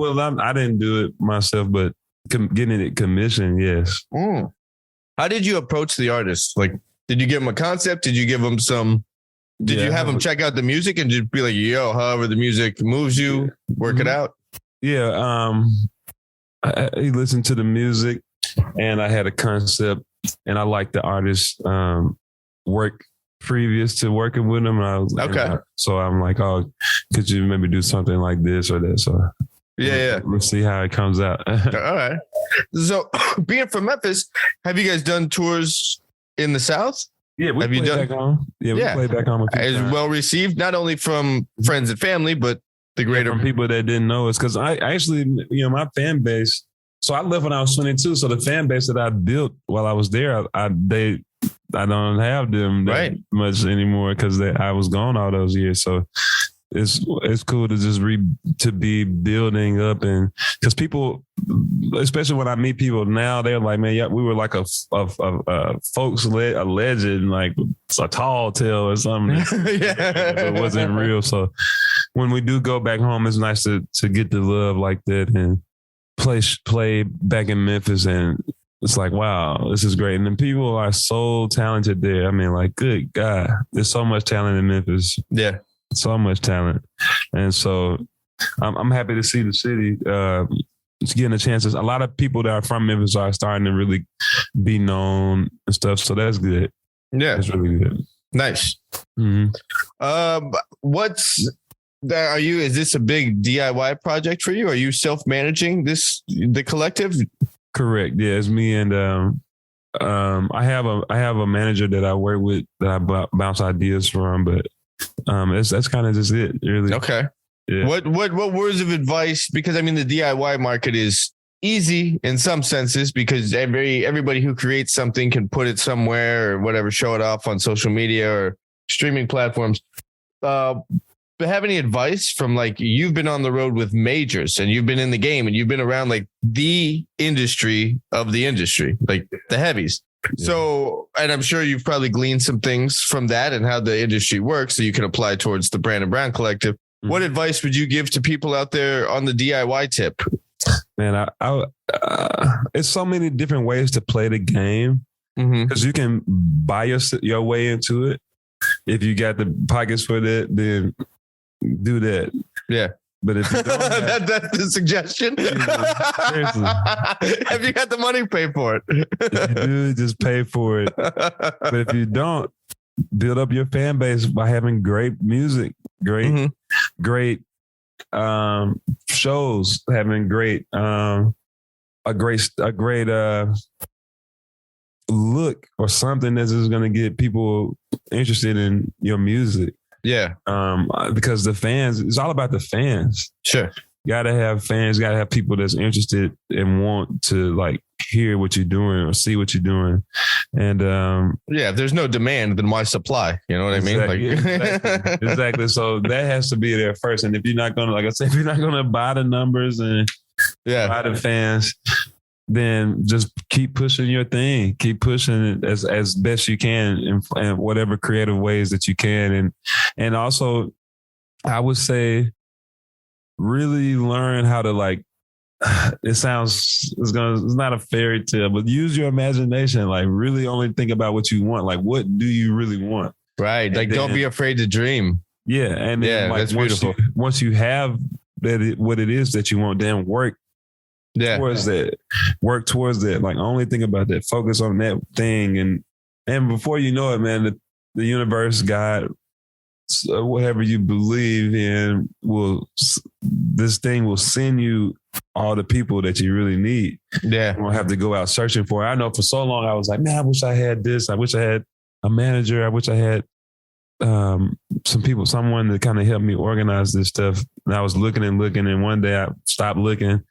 didn't do it myself, but getting it commissioned, yes. How did you approach the artist? Like, did you give them a concept? Did you give them some... Did you have them check out the music and just be like, yo, however the music moves you, work it out? Yeah. He listened to the music and I had a concept and I liked the artist's work previous to working with him. And I was like, so I'm like, oh, could you maybe do something like this or that? So let's see how it comes out. All right. So being from Memphis, have you guys done tours in the South? Yeah, we played back home. Yeah, we played back home. As well received, not only from friends and family, but the greater from people that didn't know us. Because I actually, my fan base. So I left when I was 22. So the fan base that I built while I was there, I don't have them that much anymore because I was gone all those years. So it's cool to just be building up, and because people, especially when I meet people now, they're like, man, yeah, we were like a folks a legend, like a tall tale or something. It wasn't real. So when we do go back home, it's nice to get the love like that and play back in Memphis, and it's like, wow, this is great. And then people are so talented there. I mean, like, good God, there's so much talent in Memphis. Yeah. So much talent. And so I'm happy to see the city getting a chance. A lot of people that are from Memphis are starting to really be known and stuff. So that's good. Yeah. It's really good. Nice. Mm-hmm. Is this a big DIY project for you? Are you self-managing the collective? Correct. Yeah, it's me and I have a manager that I work with that I bounce ideas from, but that's kind of just it, really. Okay. Yeah. What words of advice? Because I mean, the DIY market is easy in some senses because everybody who creates something can put it somewhere or whatever, show it off on social media or streaming platforms. But have any advice from, like, you've been on the road with majors and you've been in the game and you've been around like the industry of the industry, like the heavies. Yeah. So, and I'm sure you've probably gleaned some things from that and how the industry works so you can apply towards the Brandan Brown Collective. Mm-hmm. What advice would you give to people out there on the DIY tip? Man, it's so many different ways to play the game because you can buy your way into it. If you got the pockets for that, then do that. Yeah. But if you don't that's the suggestion. Seriously. Have you got the money, pay for it. If you do, just pay for it. But if you don't, build up your fan base by having great music, great shows, having great a great look or something that's just gonna get people interested in your music. Yeah. Because the fans, it's all about the fans. Sure. You gotta have fans, you gotta have people that's interested and want to like hear what you're doing or see what you're doing. And if there's no demand, then why supply? You know what I mean? Exactly. So that has to be there first. And if you're not gonna, like I said, if you're not gonna buy the numbers and buy the fans, then just keep pushing your thing. Keep pushing it as best you can in whatever creative ways that you can. And also, I would say, really learn how to like. It's not a fairy tale, but use your imagination. Like really, only think about what you want. Like, what do you really want? Right. And like, don't be afraid to dream. Yeah, and then like that's beautiful. Once you have what it is that you want, then work towards that. Work towards that. Like only think about that. Focus on that thing, and before you know it, man, the universe, God, whatever you believe in, this thing will send you all the people that you really need. Yeah, you won't have to go out searching for it. I know for so long I was like, man, I wish I had this. I wish I had a manager. I wish I had someone to kind of help me organize this stuff. And I was looking, and one day I stopped looking.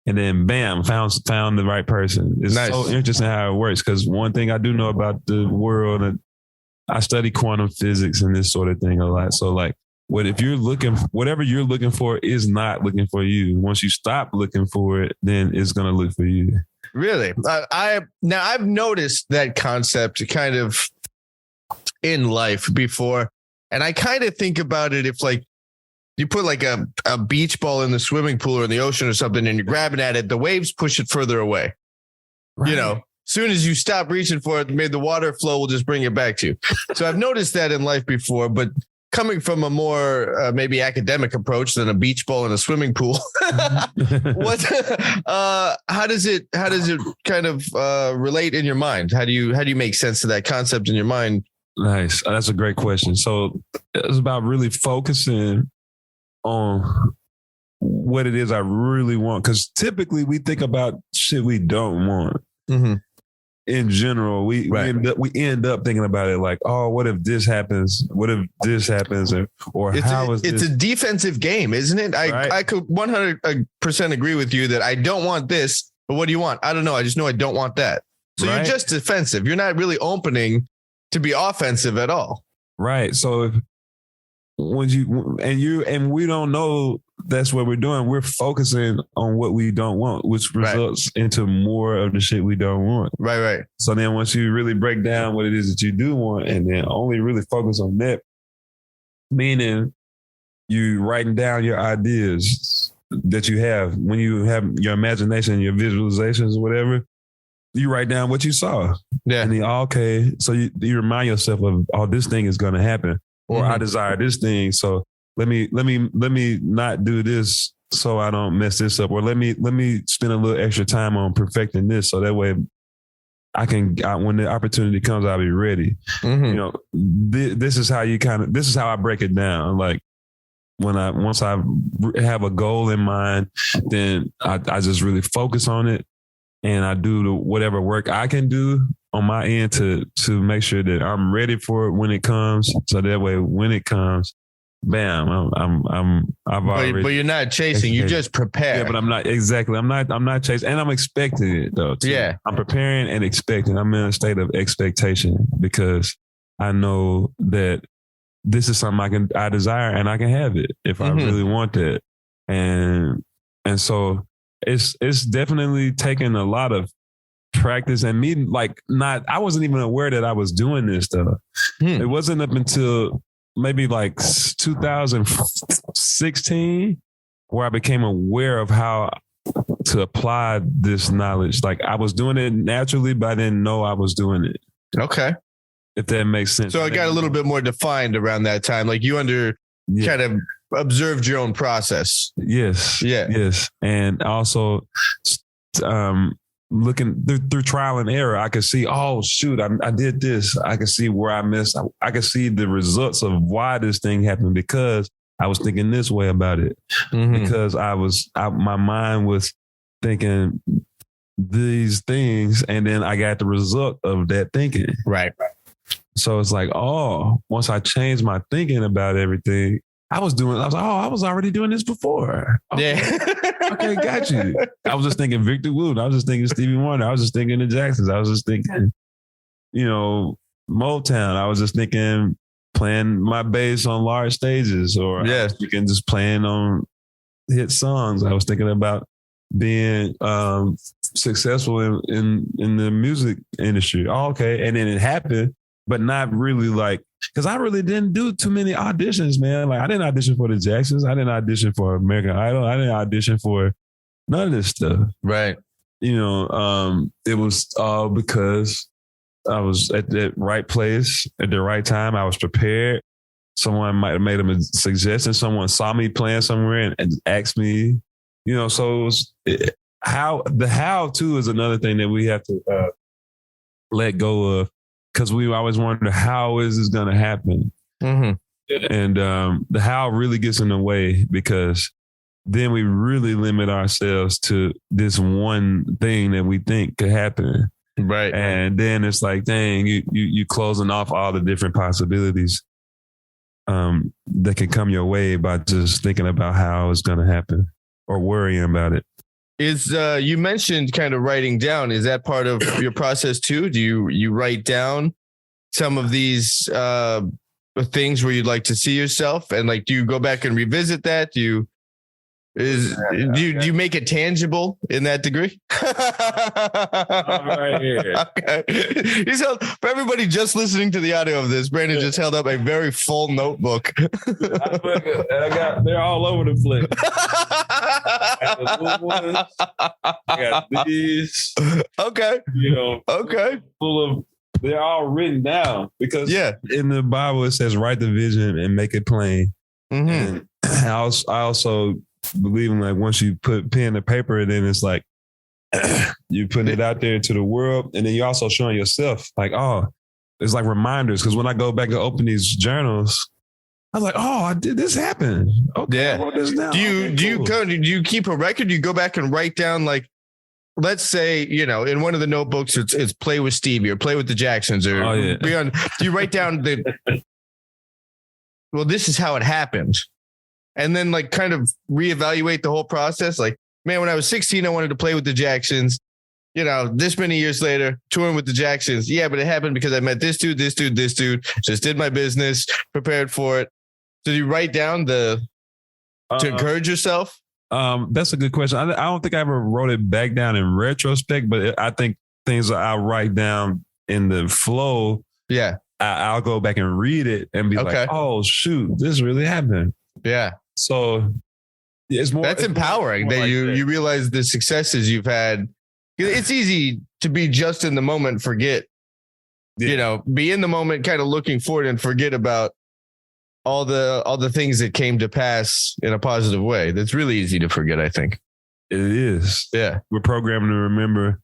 And then, bam, found the right person. It's so interesting how it works. Because one thing I do know about the world, and I study quantum physics and this sort of thing a lot. So, like, whatever you're looking for is not looking for you. Once you stop looking for it, then it's going to look for you. Really? I've noticed that concept kind of in life before, and I kind of think about it if like. You put like a beach ball in the swimming pool or in the ocean or something and you're grabbing at it, the waves push it further away. Right. You know, soon as you stop reaching for it, maybe the water flow will just bring it back to you. So I've noticed that in life before, but coming from a more maybe academic approach than a beach ball in a swimming pool, how does it kind of relate in your mind? How do you make sense of that concept in your mind? Nice. That's a great question. So it's about really focusing on what it is I really want. Because typically we think about shit we don't want. Mm-hmm. In general, we end up thinking about it like, oh, what if this happens? What if this happens? Or it's a defensive game, isn't it? I could 100% agree with you that I don't want this, but what do you want? I don't know. I just know I don't want that. So you're just defensive. You're not really opening to be offensive at all. Right. So we don't know that's what we're doing. We're focusing on what we don't want, which results into more of the shit we don't want. Right. So then once you really break down what it is that you do want and then only really focus on that, meaning you writing down your ideas that you have, when you have your imagination, your visualizations or whatever, you write down what you saw. Yeah. And so you remind yourself of, oh, this thing is going to happen. Or I desire this thing, so let me not do this so I don't mess this up. Or let me spend a little extra time on perfecting this, so that way when the opportunity comes, I'll be ready. Mm-hmm. You know, this is how I break it down. Like once I have a goal in mind, then I just really focus on it, and I do whatever work I can do on my end to make sure that I'm ready for it when it comes. So that way, when it comes, bam, I've already. But you're not chasing. You just prepare. Yeah, but I'm not exactly. I'm not chasing, and I'm expecting it though. Too. Yeah, I'm preparing and expecting. I'm in a state of expectation because I know that this is something I desire and I can have it if I really want it. And so it's definitely taken a lot of practice and me I wasn't even aware that I was doing this stuff. It wasn't up until maybe like 2016 where I became aware of how to apply this knowledge. Like I was doing it naturally, but I didn't know I was doing it. Okay. If that makes sense. So it got a little bit more defined around that time. Like you kind of observed your own process. Yes. Yeah. Yes. And also looking through trial and error, I could see, oh shoot, I did this. I could see where I missed. I could see the results of why this thing happened because I was thinking this way about it. Mm-hmm. Because my mind was thinking these things, and then I got the result of that thinking. Right. So it's like, once I changed my thinking about everything, I was like, I was already doing this before. Okay. Yeah. Okay, got you. I was just thinking Victor Wooten. I was just thinking Stevie Wonder. I was just thinking the Jacksons. I was just thinking, Motown. I was just thinking playing my bass on large stages, or I was thinking just playing on hit songs. I was thinking about being successful in the music industry. Okay. And then it happened, but not really because I really didn't do too many auditions, man. Like I didn't audition for the Jacksons. I didn't audition for American Idol. I didn't audition for none of this stuff. Right. It was all because I was at the right place at the right time. I was prepared. Someone might have made a suggestion. Someone saw me playing somewhere and asked me, so it was how to is another thing that we have to let go of, because we always wonder, how is this going to happen? Mm-hmm. And the how really gets in the way, because then we really limit ourselves to this one thing that we think could happen. Right. And then it's like, dang, you closing off all the different possibilities that can come your way by just thinking about how it's going to happen or worrying about it. You mentioned kind of writing down. Is that part of your process too? Do you write down some of these things where you'd like to see yourself, and do you go back and revisit that? Do you make it tangible in that degree? Right here. Okay. For everybody just listening to the audio of this, Brandon just held up a very full notebook. They're all over the place. I got the little ones. I got these. Okay. Okay. Full of. They're all written down, because in the Bible it says write the vision and make it plain. Mm-hmm. And I also believe in once you put pen to paper, then it's like you putting it out there to the world, and then you're also showing yourself it's like reminders. Because when I go back and open these journals, I was like, I did this happen. Okay, I wrote this down. Do you keep a record? Do you go back and write down let's say, in one of the notebooks, it's play with Stevie or play with the Jacksons or beyond. Do you write down well, this is how it happened, and then kind of reevaluate the whole process? Man, when I was 16, I wanted to play with the Jacksons. This many years later, touring with the Jacksons. Yeah, but it happened because I met this dude, just did my business, prepared for it. Did you write down to encourage yourself? That's a good question. I don't think I ever wrote it back down in retrospect, but I think things I write down in the flow. Yeah. I'll go back and read it and be like, oh, shoot, this really happened. Yeah. So it's more. That's empowering that you realize the successes you've had. It's easy to be just in the moment, forget, be in the moment, kind of looking forward and forget about all the things that came to pass in a positive way. That's really easy to forget, I think. It is. Yeah. We're programmed to remember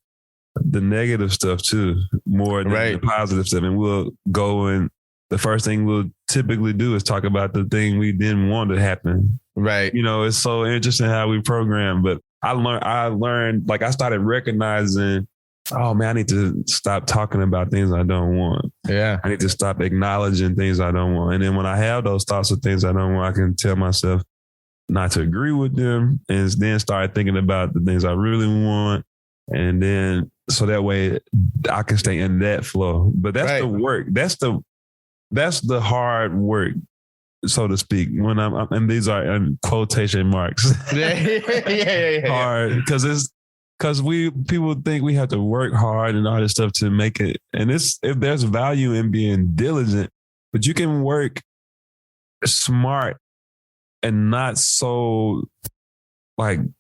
the negative stuff too, more than the positive stuff. And we'll go, and the first thing we'll typically do is talk about the thing we didn't want to happen. Right. It's so interesting how we program. But I learned, I started recognizing, oh man, I need to stop talking about things I don't want. Yeah. I need to stop acknowledging things I don't want. And then when I have those thoughts of things I don't want, I can tell myself not to agree with them, and then start thinking about the things I really want. And then, so that way I can stay in that flow. But that's the work. That's the hard work, so to speak. When and these are in quotation marks. Yeah. Hard, because people think we have to work hard and all this stuff to make it. And if there's value in being diligent, but you can work smart and not so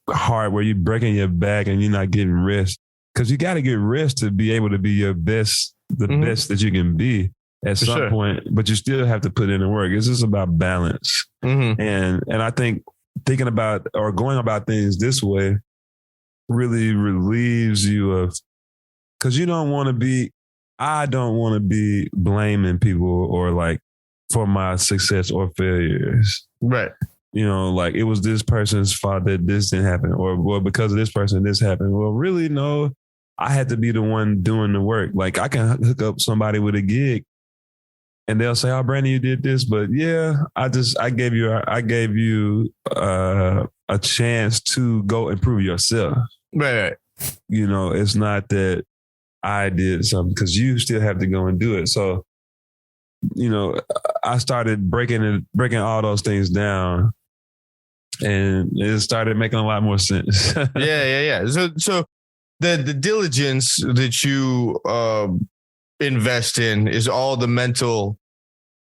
hard where you're breaking your back and you're not getting rest. Because you got to get rest to be able to be your best, best that you can be at some point. But you still have to put in the work. It's just about balance. Mm-hmm. And I think thinking about or going about things this way really relieves you of, because I don't want to be blaming people or for my success or failures. Right. It was this person's fault that this didn't happen, or because of this person, this happened. Well, really, no, I had to be the one doing the work. I can hook up somebody with a gig, and they'll say, "Oh, Brandon, you did this," but yeah, I gave you a chance to go improve yourself. Right. You know, it's not that I did something, because you still have to go and do it. So, you know, I started breaking all those things down, and it started making a lot more sense. Yeah. So the diligence that you invest in is all the mental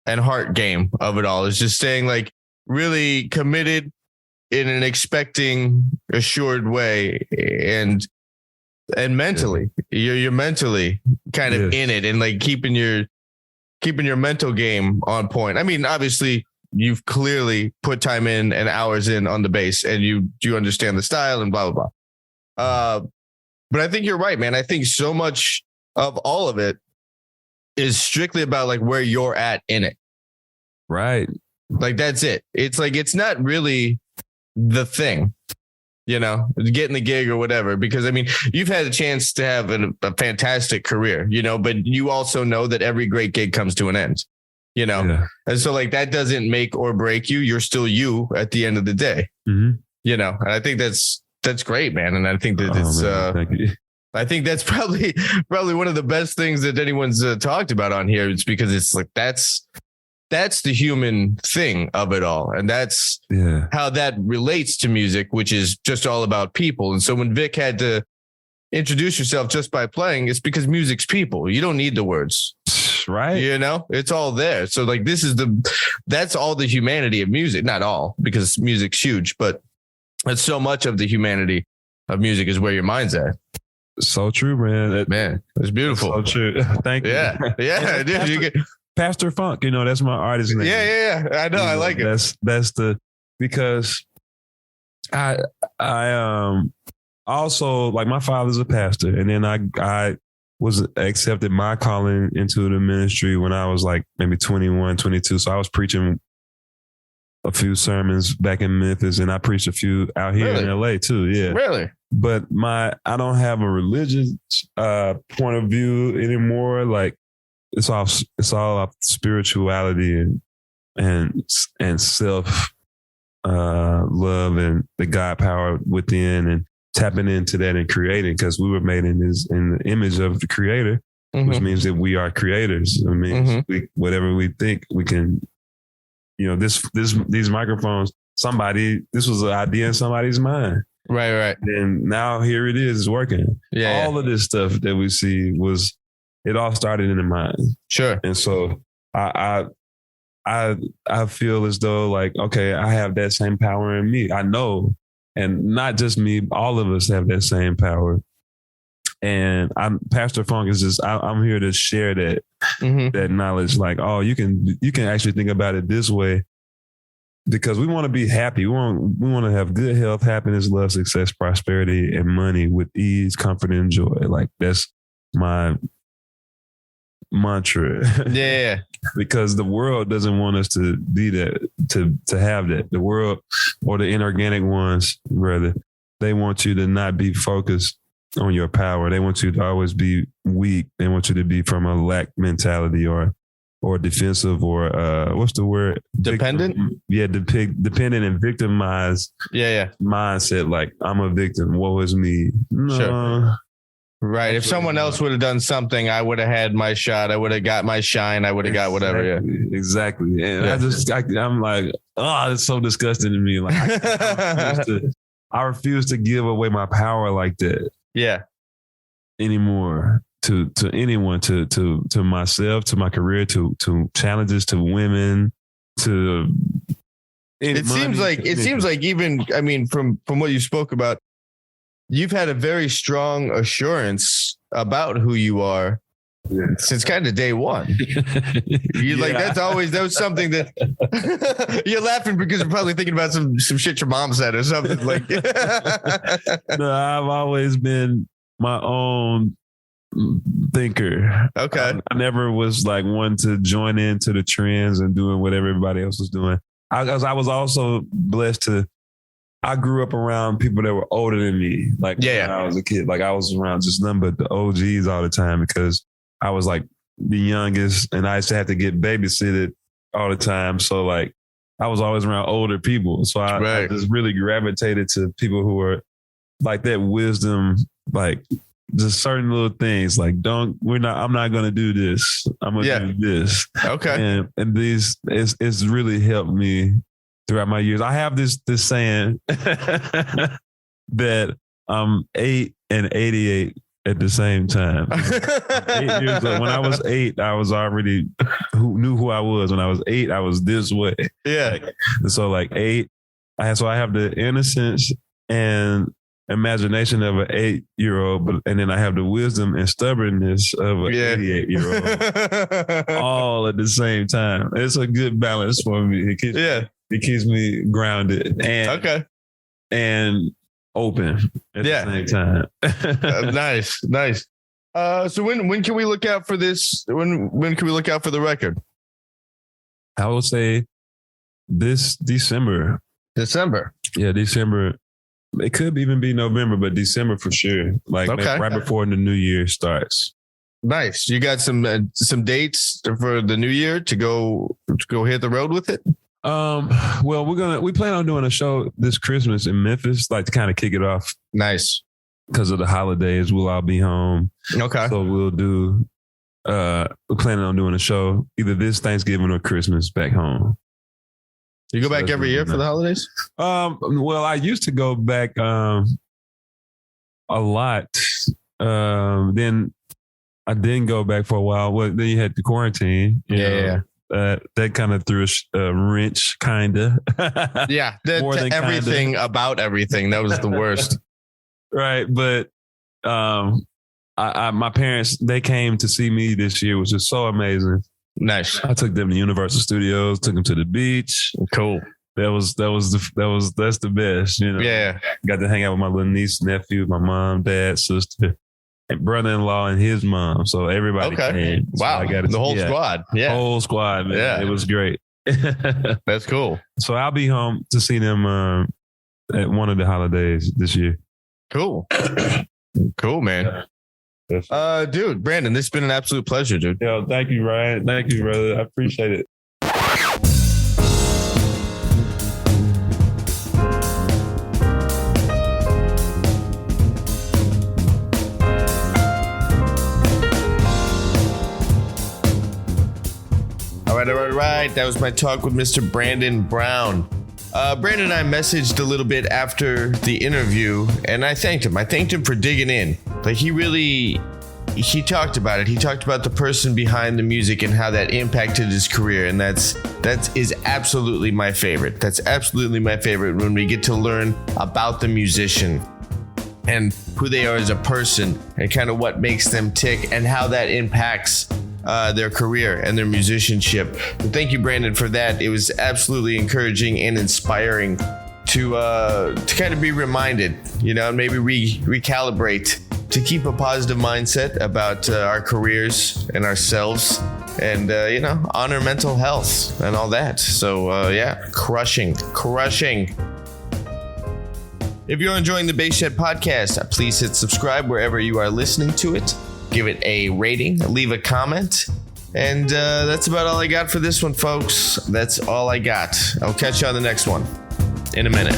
and heart game of it all. It's just staying like really committed in an expecting, assured way, and mentally, you're mentally kind of in it, and like keeping your mental game on point. I mean, obviously, you've clearly put time in and hours in on the bass, and you understand the style and blah blah blah. But I think you're right, man. I think so much of all of it is strictly about like where you're at in it. Right. Like that's it. It's like it's not really the thing, you know, getting the gig or whatever, because I mean, you've had a chance to have a fantastic career, you know, but you also know that every great gig comes to an end, you know, and so like that doesn't make or break you. You're still you at the end of the day, you know, and I think that's great, man. And I think that thank you. I think that's probably one of the best things that anyone's talked about on here. It's because it's like that's the human thing of it all. And that's how that relates to music, which is just all about people. And so when Vic had to introduce yourself just by playing, it's because music's people. You don't need the words. Right. You know, it's all there. So like that's all the humanity of music. Not all, because music's huge, but that's so much of the humanity of music is where your mind's at. So true, man. Man, it's beautiful. So true. Thank you. Yeah. Dude, Pastor Funk, you know, that's my artist name. Yeah. I know. I like it. That's because I also, like, my father's a pastor, and then I was accepted my calling into the ministry when I was like maybe 21, 22. So I was preaching a few sermons back in Memphis, and I preached a few out here in LA too. Yeah. Really? But I don't have a religious point of view anymore. Like, it's all spirituality and self love and the God power within, and tapping into that and creating, because we were made in the image of the Creator, which means that we are creators. I mean, whatever we think, we can. You know, these microphones. This was an idea in somebody's mind. Right. And now here it is, it's working. Yeah. All of this stuff that we see it all started in the mind. Sure. And so I feel as though, like, okay, I have that same power in me. I know, and not just me, all of us have that same power. And Pastor Funk is just, I'm here to share that knowledge. Like, oh, you can actually think about it this way, because we want to be happy. We want to have good health, happiness, love, success, prosperity, and money with ease, comfort, and joy. Like, that's my mantra. Yeah. Because the world doesn't want us to be that, to have that. The world, or the inorganic ones, rather, they want you to not be focused on your power. They want you to always be weak. They want you to be from a lack mentality or defensive, or what's the word? Dependent? Dependent and victimized. Yeah. Mindset. Like, I'm a victim. Woe is me. No. Sure. Right. If someone else would have done something, I would have had my shot. I would have got my shine. I would have got whatever. Yeah. Exactly. And I'm like, oh, it's so disgusting to me. Like, I refuse to give away my power like that. Yeah. Anymore to anyone, to myself, to my career, to challenges, to women, to it seems like even, I mean, from what you spoke about, you've had a very strong assurance about who you are since kind of day one. Like, that was something that you're laughing because you're probably thinking about some shit your mom said or something like. No, I've always been my own thinker. Okay. I never was like one to join into the trends and doing what everybody else was doing. I was also blessed I grew up around people that were older than me. Like, when I was a kid, like, I was around just nothing but the OGs all the time, because I was like the youngest, and I used to have to get babysitted all the time. So like, I was always around older people. So I just really gravitated to people who were like that wisdom, like just certain little things like I'm not going to do this. I'm going to do this. Okay. And it's really helped me throughout my years. I have this saying that I'm 8 and 88 at the same time. 8 years old. When I was 8, I was already knew who I was. When I was 8, I was this way. Yeah. So like 8, I have the innocence and imagination of an 8-year-old, and then I have the wisdom and stubbornness of an 88-year-old, all at the same time. It's a good balance for me. It keeps me grounded and open at the same time. Nice. So when can we look out for this? When can we look out for the record? I would say this December. Yeah, December. It could even be November, but December for sure. Like right before the new year starts. Nice. You got some dates for the new year to go hit the road with it? Well, we plan on doing a show this Christmas in Memphis, like to kind of kick it off. Nice. Because of the holidays, we'll all be home. Okay. So we'll do. We're planning on doing a show either this Thanksgiving or Christmas back home. You go back every year for the holidays? Well, I used to go back a lot. Then I didn't go back for a while. Well, then you had the quarantine. Yeah. That kind of threw a wrench, kind of. Yeah. Everything about everything. That was the worst. Right. But my parents, they came to see me this year, which is so amazing. Nice. I took them to Universal Studios, took them to the beach. Cool. That's the best, you know. Yeah. Got to hang out with my little niece, nephew, my mom, dad, sister, and brother-in-law and his mom. So everybody came. So wow. The whole squad. Yeah. Whole squad, man. Yeah. It was great. That's cool. So I'll be home to see them at one of the holidays this year. Cool. Cool, man. Dude, Brandan, this has been an absolute pleasure, dude. Yo, thank you, Ryan. Thank you, brother. I appreciate it. All right. That was my talk with Mr. Brandan Brown. Brandan and I messaged a little bit after the interview, and I thanked him. I thanked him for digging in. Like, he talked about it. He talked about the person behind the music and how that impacted his career, and that is absolutely my favorite. That's absolutely my favorite, when we get to learn about the musician and who they are as a person and kind of what makes them tick and how that impacts their career and their musicianship. So thank you, Brandan, for that. It was absolutely encouraging and inspiring to kind of be reminded, and maybe recalibrate to keep a positive mindset about our careers and ourselves, and honor mental health and all that. So crushing. If you're enjoying the Bass Shed podcast, please hit subscribe wherever you are listening to it. Give it a rating, leave a comment, and that's about all I got for this one, folks. That's all I got. I'll catch you on the next one in a minute.